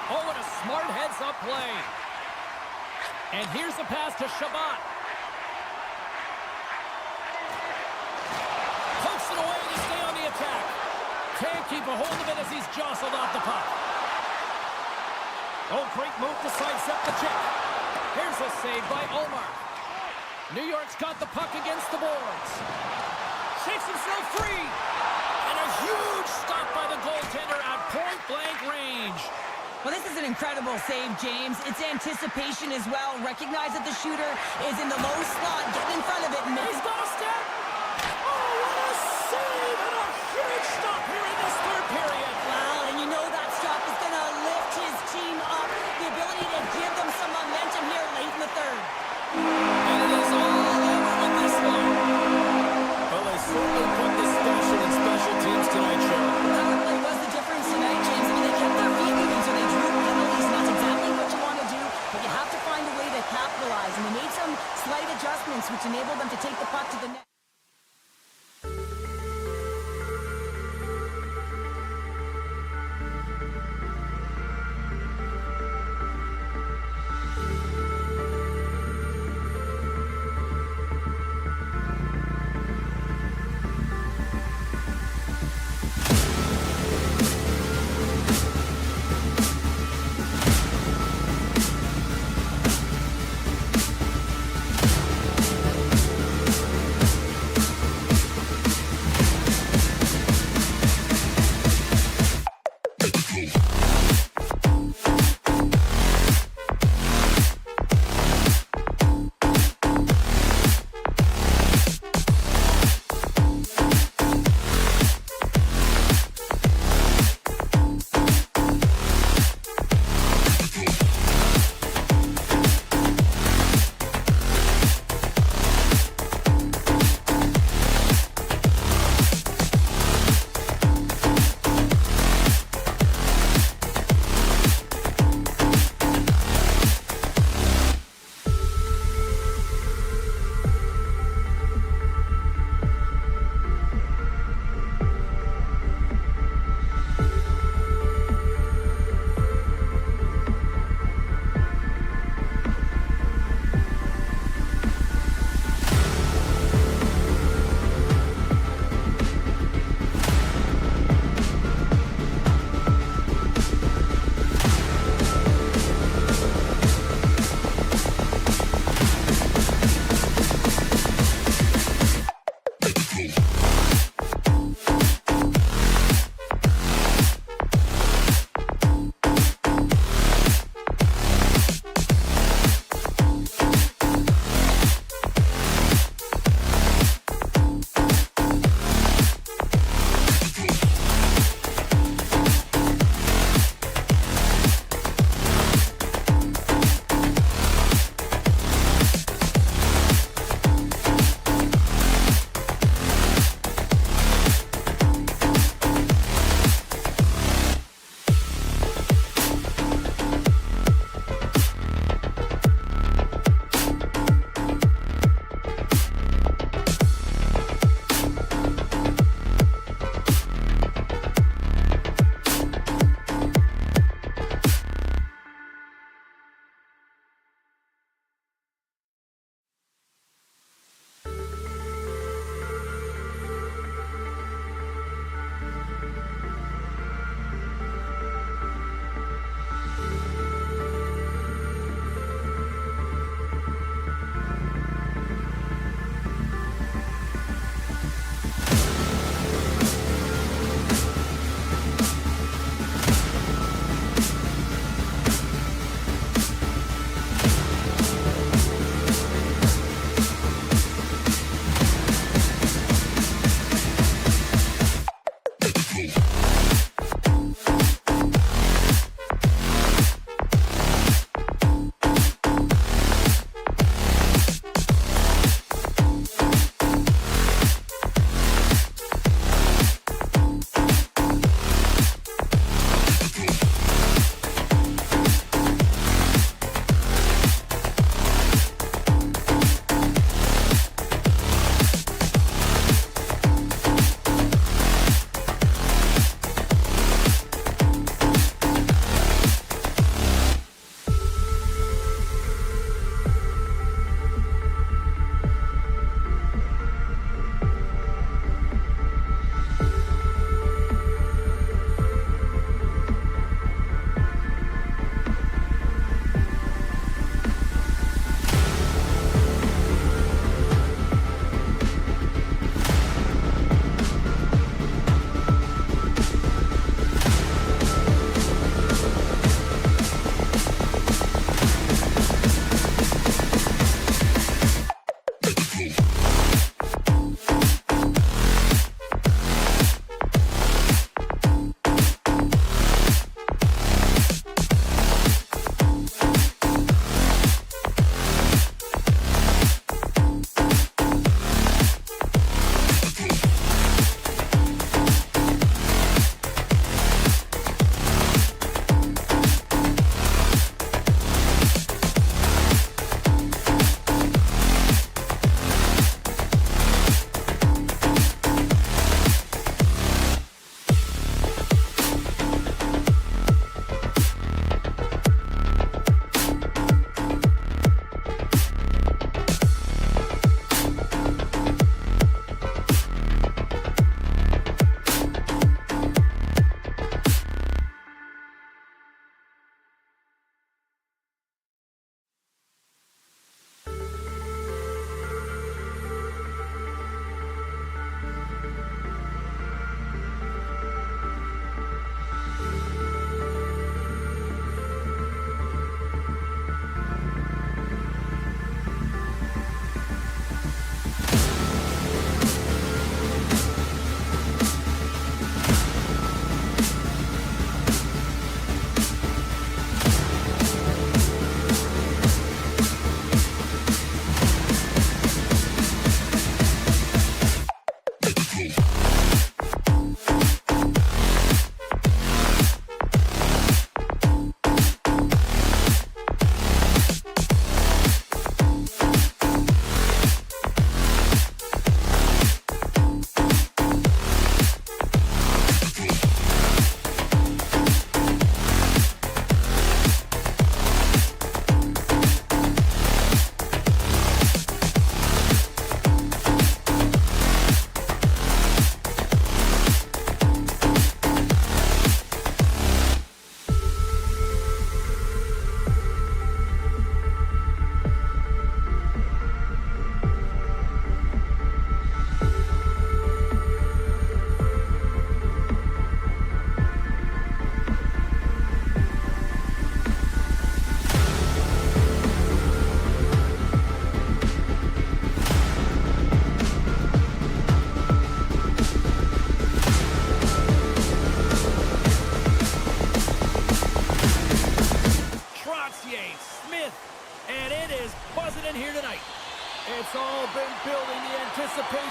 Oh, what a smart heads-up play. And here's the pass to Shabbat. Pokes it away to stay on the attack. Can't keep a hold of it as he's jostled off the puck. Oh, great move to sidestep the check. Here's a save by Omar. New York's got the puck against the boards. Shakes himself free. And a huge stop by the goaltender at point-blank range. Well, this is an incredible save, James. It's anticipation as well. Recognize that the shooter is in the low slot. Get in front of it and make He's got a step. Oh, what a save and a huge stop here in this third period. Wow, and you know that stop is going to lift his team up. The ability to give them some momentum here late in the third. And it is all over with this one. Well, they certainly put the special in special teams tonight, Joe. Power play was the difference tonight, James. I mean, they kept their feet moving, so they drew penalties, and that's exactly what you want to do, but you have to find a way to capitalize, and they made some slight adjustments which enabled them to take the puck to the net.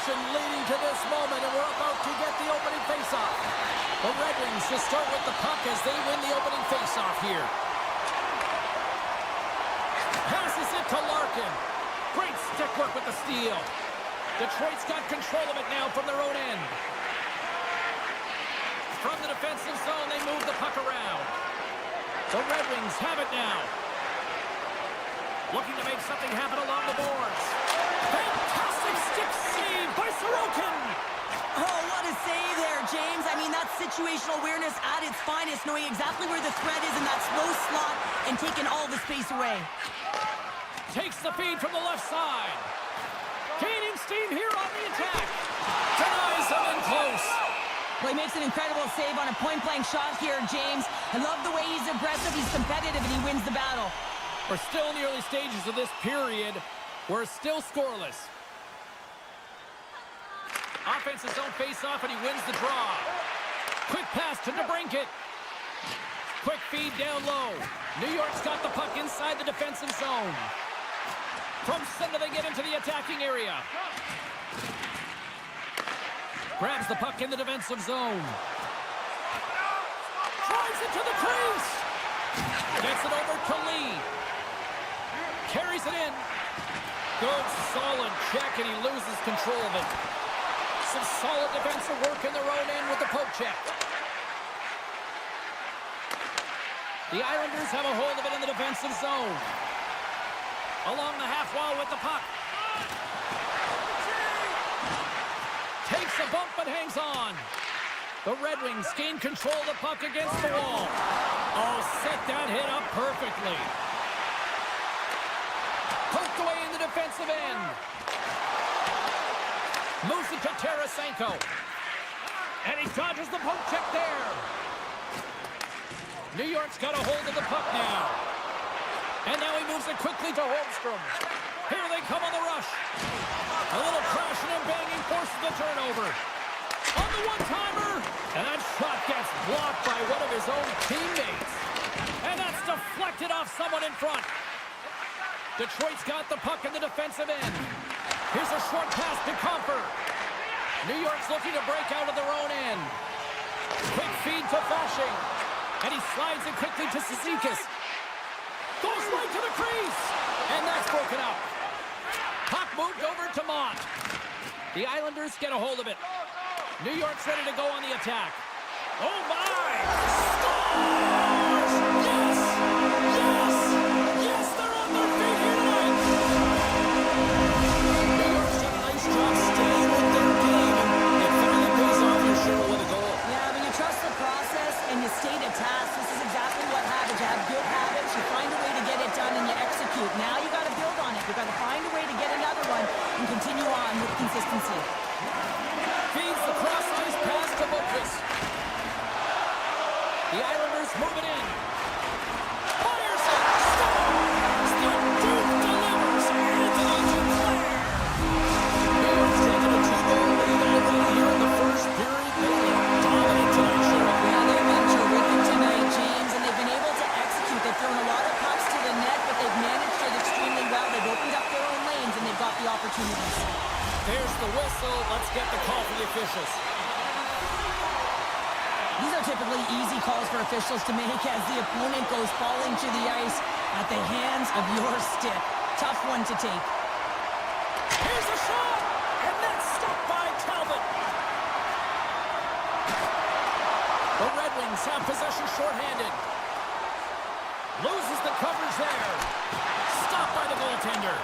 possession leading to this moment, and we're about to get the opening faceoff. The Red Wings to start with the puck as they win the opening faceoff here. Passes it to Larkin. Great stick work with the steal. Detroit's got control of it now from their own end. From the defensive zone, they move the puck around. The Red Wings have it now. Looking to make something happen along the boards. Fantastic stick save by Sorokin. Oh, what a save there, James. I mean, that's situational awareness at its finest, knowing exactly where the threat is in that slow slot and taking all the space away. Takes the feed from the left side. Gaining steam here on the attack. Denies him in close. Well, he makes an incredible save on a point-blank shot here, James. I love the way he's aggressive, he's competitive, and he wins the battle. We're still in the early stages of this period. We're still scoreless. Offense's own face-off, and he wins the draw. Quick pass to DeBrincat. Quick feed down low. New York's got the puck inside the defensive zone. From center, they get into the attacking area. Grabs the puck in the defensive zone. Drives it to the crease. Gets it over to Lee. Carries it in. Good, solid check, and he loses control of it. Some solid defensive work in their own end with the poke check. The Islanders have a hold of it in the defensive zone. Along the half wall with the puck. Takes a bump but hangs on. The Red Wings gain control of the puck against the wall. Oh, set that hit up perfectly. Poked away in the defensive end. Moves it to Tarasenko. And he dodges the poke check there. New York's got a hold of the puck now. And now he moves it quickly to Holmstrom. Here they come on the rush. A little crashing and banging forces the turnover. On the one-timer. And that shot gets blocked by one of his own teammates. And that's deflected off someone in front. Detroit's got the puck in the defensive end. Here's a short pass to Comfer. New York's looking to break out of their own end. Quick feed to Fasching. And he slides it quickly to Cizikas. Goes right to the crease. And that's broken up. Puck moved over to Mott. The Islanders get a hold of it. New York's ready to go on the attack. Oh, my! Scores! Yes! Yes! Yes, they're on their feet here tonight! New York's done a nice job staying with their game, and it finally pays off your share with a goal. Yeah, when you trust the process and you stay to task, this is exactly what happens. You have good habits, you find a way to get it done, and you execute. Now you got to build on it. You got to find a way to get another one and continue on with consistency. Feeds the cross-ice pass to Boquist. The Islanders move it in. Fires it. Scores. The Duke delivers. Anthony Duclair. New York's taking a 2-goal lead already here in the first period. They look dominant tonight, Cheryl. Yeah, they've been terrific tonight, James, and they've been able to execute. They've thrown a lot of pucks to the net, but they've managed it extremely well. They've opened up their own lanes, and they've got the opportunities. There's the whistle. Let's get the call for the officials. These are typically easy calls for officials to make as the opponent goes falling to the ice at the hands of your stick. Tough one to take. Here's a shot, and that's stopped by Talbot. The Red Wings have possession shorthanded. Loses the coverage there. Stopped by the goaltender.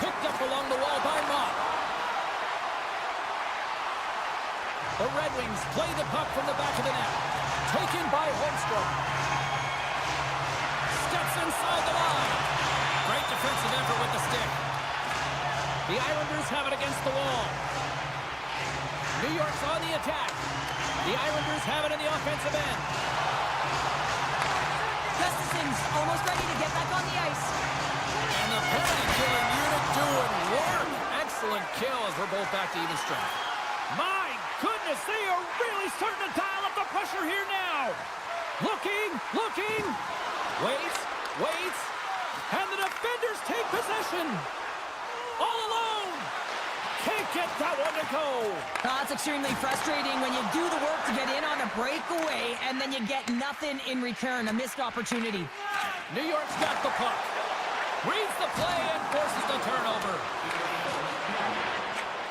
Picked up along the wall by Mott. The Red Wings play the puck from the back of the net. Taken by Holmstrom. Steps inside the line. Great defensive effort with the stick. The Islanders have it against the wall. New York's on the attack. The Islanders have it in the offensive end. Gustafson's almost ready to get back on the ice. And the penalty killing unit doing work. Excellent kill as we're both back to even strength. My goodness, they are really starting to dial up the pressure here now. Looking. Waits. And the defenders take possession. All alone. Can't get that one to go. Oh, it's extremely frustrating when you do the work to get in on a breakaway and then you get nothing in return, a missed opportunity. New York's got the puck. Reads the play and forces the turnover.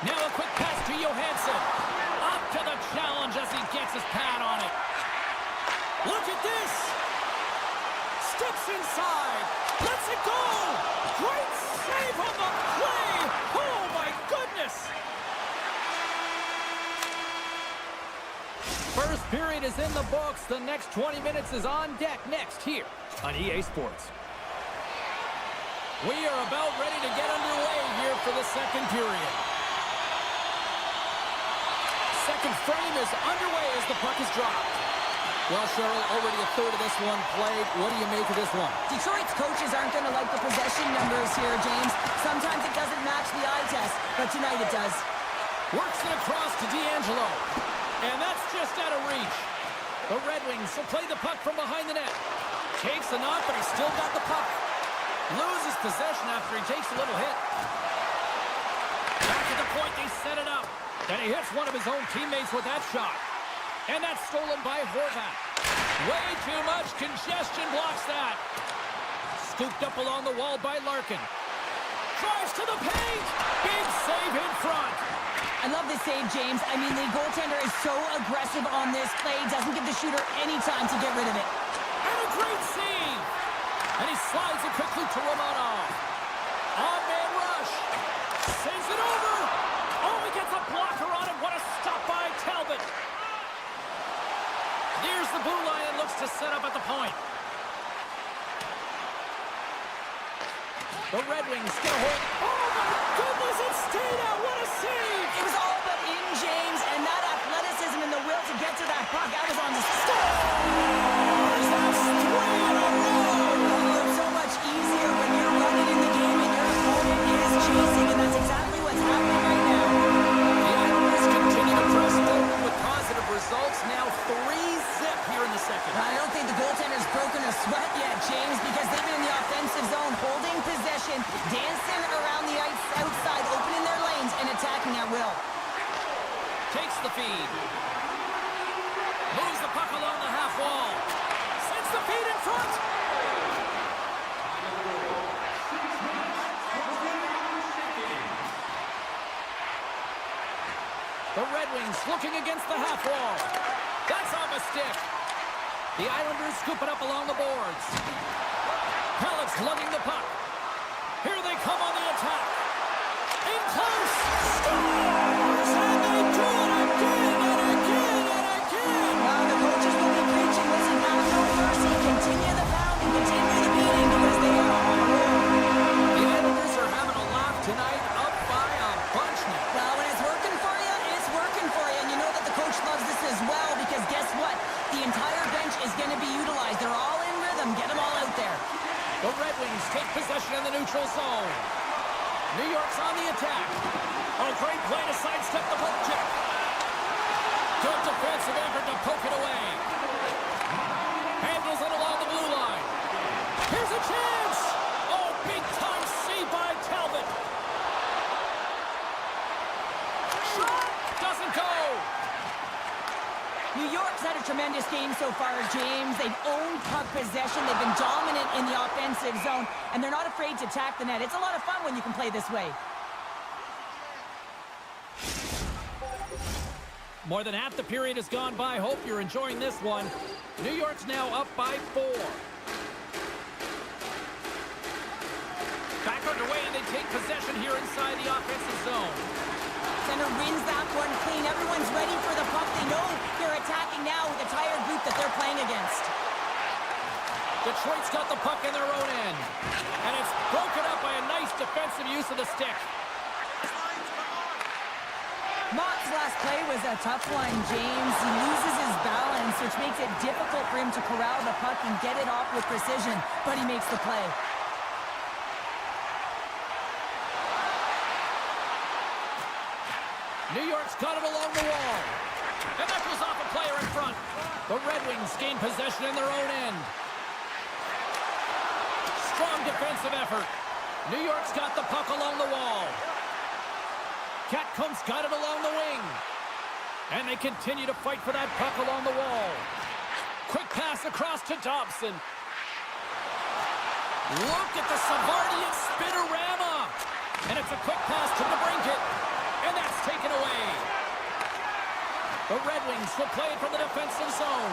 Now a quick pass to Johansson. Up to the challenge as he gets his pad on it. Look at this. Steps inside. Lets it go. Great save on the play. Oh, my goodness. First period is in the books. The next 20 minutes is on deck next here on EA Sports. We are about ready to get underway here for the second period. Second frame is underway as the puck is dropped. Well, Cheryl, already a third of this one played. What do you make of this one? Detroit's coaches aren't going to like the possession numbers here, James. Sometimes it doesn't match the eye test, but tonight it does. Works it across to D'Angelo. And that's just out of reach. The Red Wings will play the puck from behind the net. Takes the knock, but he's still got the puck. Loses possession after he takes a little hit. Back at the point, they set it up. And he hits one of his own teammates with that shot. And that's stolen by Horvat. Way too much congestion blocks that. Scooped up along the wall by Larkin. Drives to the paint. Big save in front. I love this save, James. I mean, the goaltender is so aggressive on this play. Doesn't give the shooter any time to get rid of it. And a great save. And he slides it quickly to Romanov. On-man rush. Sends it over. Oh, he gets a blocker on it. What a stop by Talbot. Here's the blue line and looks to set up at the point. The Red Wings get a hold. Oh, my goodness, it stayed out. What a save. It was all but in, James, and that athleticism and the will to get to that puck, that was on the stars. That's 3 in a row. It's so much easier when you're running in the game and your opponent is chasing, and that's exactly what's happening right now. The Islanders continue to press forward with positive results. Now 3-zip here in the second. I don't think the goaltender's broken a sweat yet, James, because they've been in the offensive zone, holding possession, dancing around the ice outside, opening their lanes, and attacking at will. Takes the feed. Moves the puck along the half wall. Sends the feed in front. The Red Wings looking against the half wall. That's off a stick. The Islanders scoop it up along the boards. Hallett's lugging the puck. Here they come on the attack. In close. Scores! And they do it again and again and again. Wow, the coaches will be preaching, listen, have no mercy, continue the pounding, continue the beating, because they are on a roll. The Islanders are having a laugh tonight, up by a bunch now. Well, when it's working for you, it's working for you, and you know that the coach loves this as well, because guess what? The entire bench is going to be utilized. They're all in rhythm. Get them all out there. The Red Wings take possession in the neutral zone. New York's on the attack. A great play to sidestep the poke check. Good defensive effort to poke it away. Handles it along the blue line. Here's a chance. Oh, big time save by Talbot. Shot doesn't go. New York's had a tremendous game so far, James. They've owned puck possession. They've been dominant in the offensive zone, and they're not afraid to attack the net. It's a lot of fun when you can play this way. More than half the period has gone by. Hope you're enjoying this one. New York's now up by 4. Back underway, and they take possession here inside the offensive zone. Center wins that one clean. Everyone's ready for the puck. They know they're attacking now with the tired group that they're playing against. Detroit's got the puck in their own end. And it's broken up by a nice defensive use of the stick. Mott's last play was a tough one, James. He loses his balance, which makes it difficult for him to corral the puck and get it off with precision, but he makes the play. New York's got it along the wall. And that goes off a player in front. The Red Wings gain possession in their own end. Strong defensive effort. New York's got the puck along the wall. Gatcombe's got it along the wing. And they continue to fight for that puck along the wall. Quick pass across to Dobson. Look at the Savardian spinorama. And it's a quick pass to DeBrincat. And that's taken away. The Red Wings will play it from the defensive zone.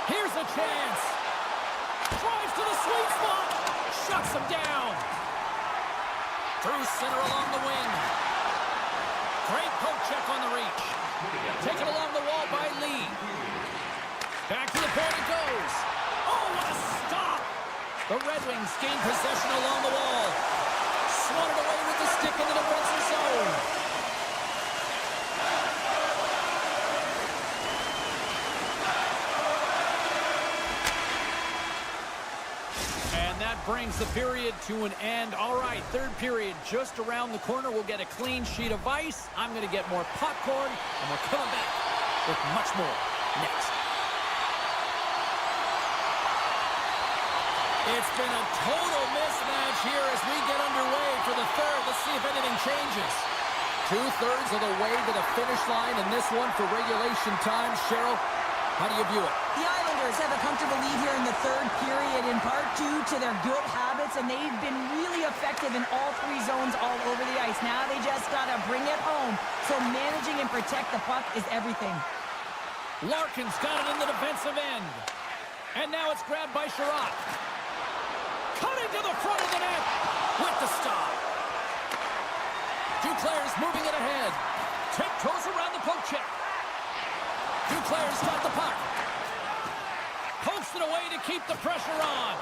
Here's a chance. Drives to the sweet spot. Shuts him down. Through center along the wing. Great poke check on the reach. Taken along the wall by Lee. Back to the point it goes. Oh, what a stop! The Red Wings gain possession along the wall. Swatted away with the stick in the defensive zone. And that brings the period to an end. All right, third period just around the corner. We'll get a clean sheet of ice. I'm going to get more popcorn, and we're coming back with much more next. It's been a total mismatch here as we get underway for the third. Let's see if anything changes. 2/3 of the way to the finish line in this one for regulation time. Cheryl, how do you view it? The Islanders have a comfortable lead here in the third period, in part due to their good habits, and they've been really effective in all three zones all over the ice. Now they just got to bring it home, so managing and protect the puck is everything. Larkin's got it in the defensive end. And now it's grabbed by Sherratt. Cutting to the front of the net with the stop. Duclair's moving it ahead. Tiptoes around the poke check. Duclair's got the puck. Pokes it away to keep the pressure on.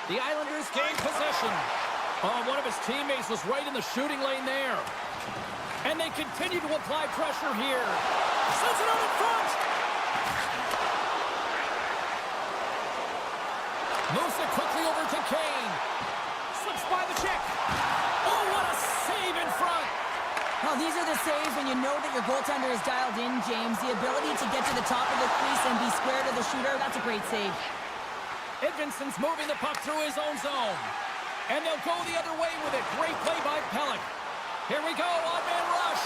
The Islanders gain possession. Oh, one of his teammates was right in the shooting lane there. And they continue to apply pressure here. Sends it out in front. Moves it quickly over to Kane. Slips by the check. Oh, what a save in front. Well, these are the saves when you know that your goaltender is dialed in, James. The ability to get to the top of the crease and be square to the shooter, that's a great save. Edvinson's moving the puck through his own zone. And they'll go the other way with it. Great play by Pelech. Here we go, odd-man rush.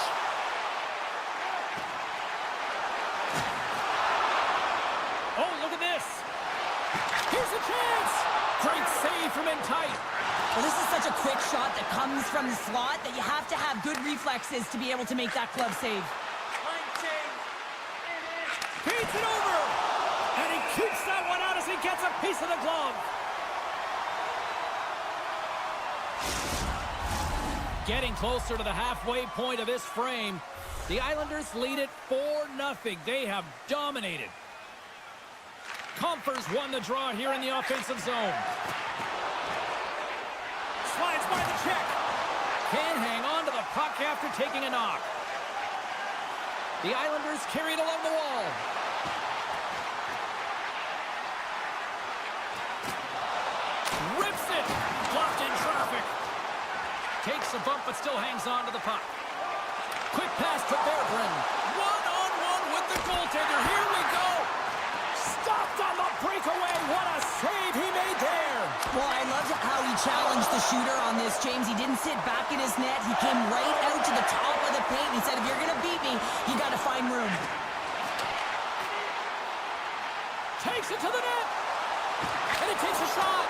Oh, look at this. Here's a chance. Great save from in tight. Well, this is such a quick shot that comes from the slot that you have to have good reflexes to be able to make that glove save. Feeds it over. And he keeps that one out as he gets a piece of the glove. Getting closer to the halfway point of this frame. The Islanders lead it 4-0. They have dominated. Compher's won the draw here in the offensive zone. Slides by the check. Can't hang on to the puck after taking a knock. The Islanders carry it along the wall. Rips it. Blocked in traffic. Takes a bump but still hangs on to the puck. Quick pass to Berggren. One-on-one with the goaltender. Here we go. Stopped on the breakaway. What a save he made there. Well, I loved how he challenged the shooter on this, James. He didn't sit back in his net. He came right out to the top of the paint. He said, if you're going to beat me, you got to find room. Takes it to the net. And it takes a shot.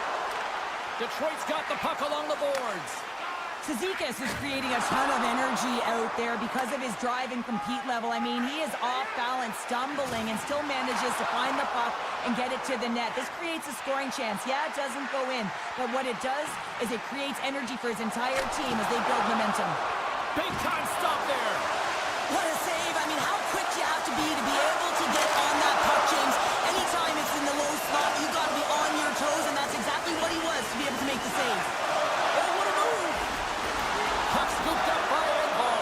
Detroit's got the puck along the boards. Cizikas is creating a ton of energy out there because of his drive and compete level. I mean, he is off balance, stumbling, and still manages to find the puck and get it to the net. This creates a scoring chance. Yeah, it doesn't go in, but what it does is it creates energy for his entire team as they build momentum. Big time stop there. What a save. I mean, how quick do you have to be able to get on that puck, James? Anytime it's in the low slot, you got to be on your toes, and that's exactly what he was to be able to make the save. Oh, what a move. Puck scooped up by Engvall.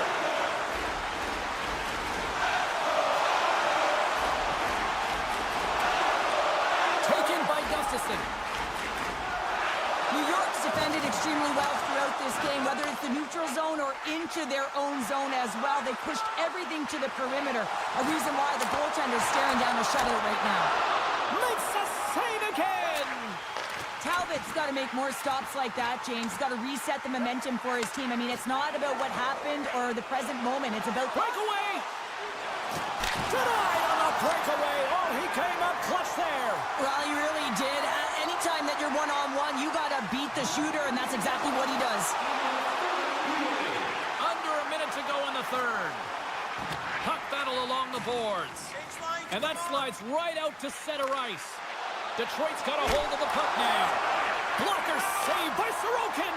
Taken by Gustafsson. New York's defended extremely well throughout this game, whether it's the neutral zone or into their own zone as well. They pushed everything to the perimeter, a reason why the goaltender's staring down the shutout right now. Makes a save again. Talbot He's got to make more stops like that, James. He's got to reset the momentum for his team. I mean, it's not about what happened or the present moment. It's about... Breakaway! Denied on the breakaway. Oh, he came up clutch there. Well, he really did. Anytime that you're one-on-one, you got to beat the shooter, and that's exactly what he does. Under a minute to go in the third. Puck battle along the boards. And that slides right out to center ice. Detroit's got a hold of the puck now. Blocker saved by Sorokin.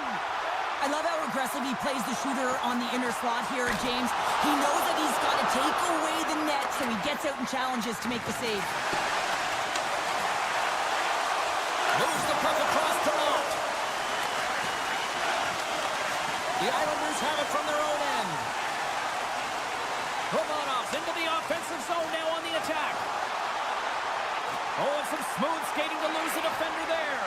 I love how aggressive he plays the shooter on the inner slot here, James. He knows that he's got to take away the net, so he gets out and challenges to make the save. Moves the puck across to Mott. The Islanders have it from their own end. Romanov's into the offensive zone now on the attack. Oh, and some smooth skating to lose a defender there.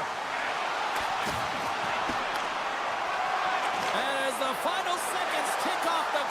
And as the final seconds tick off the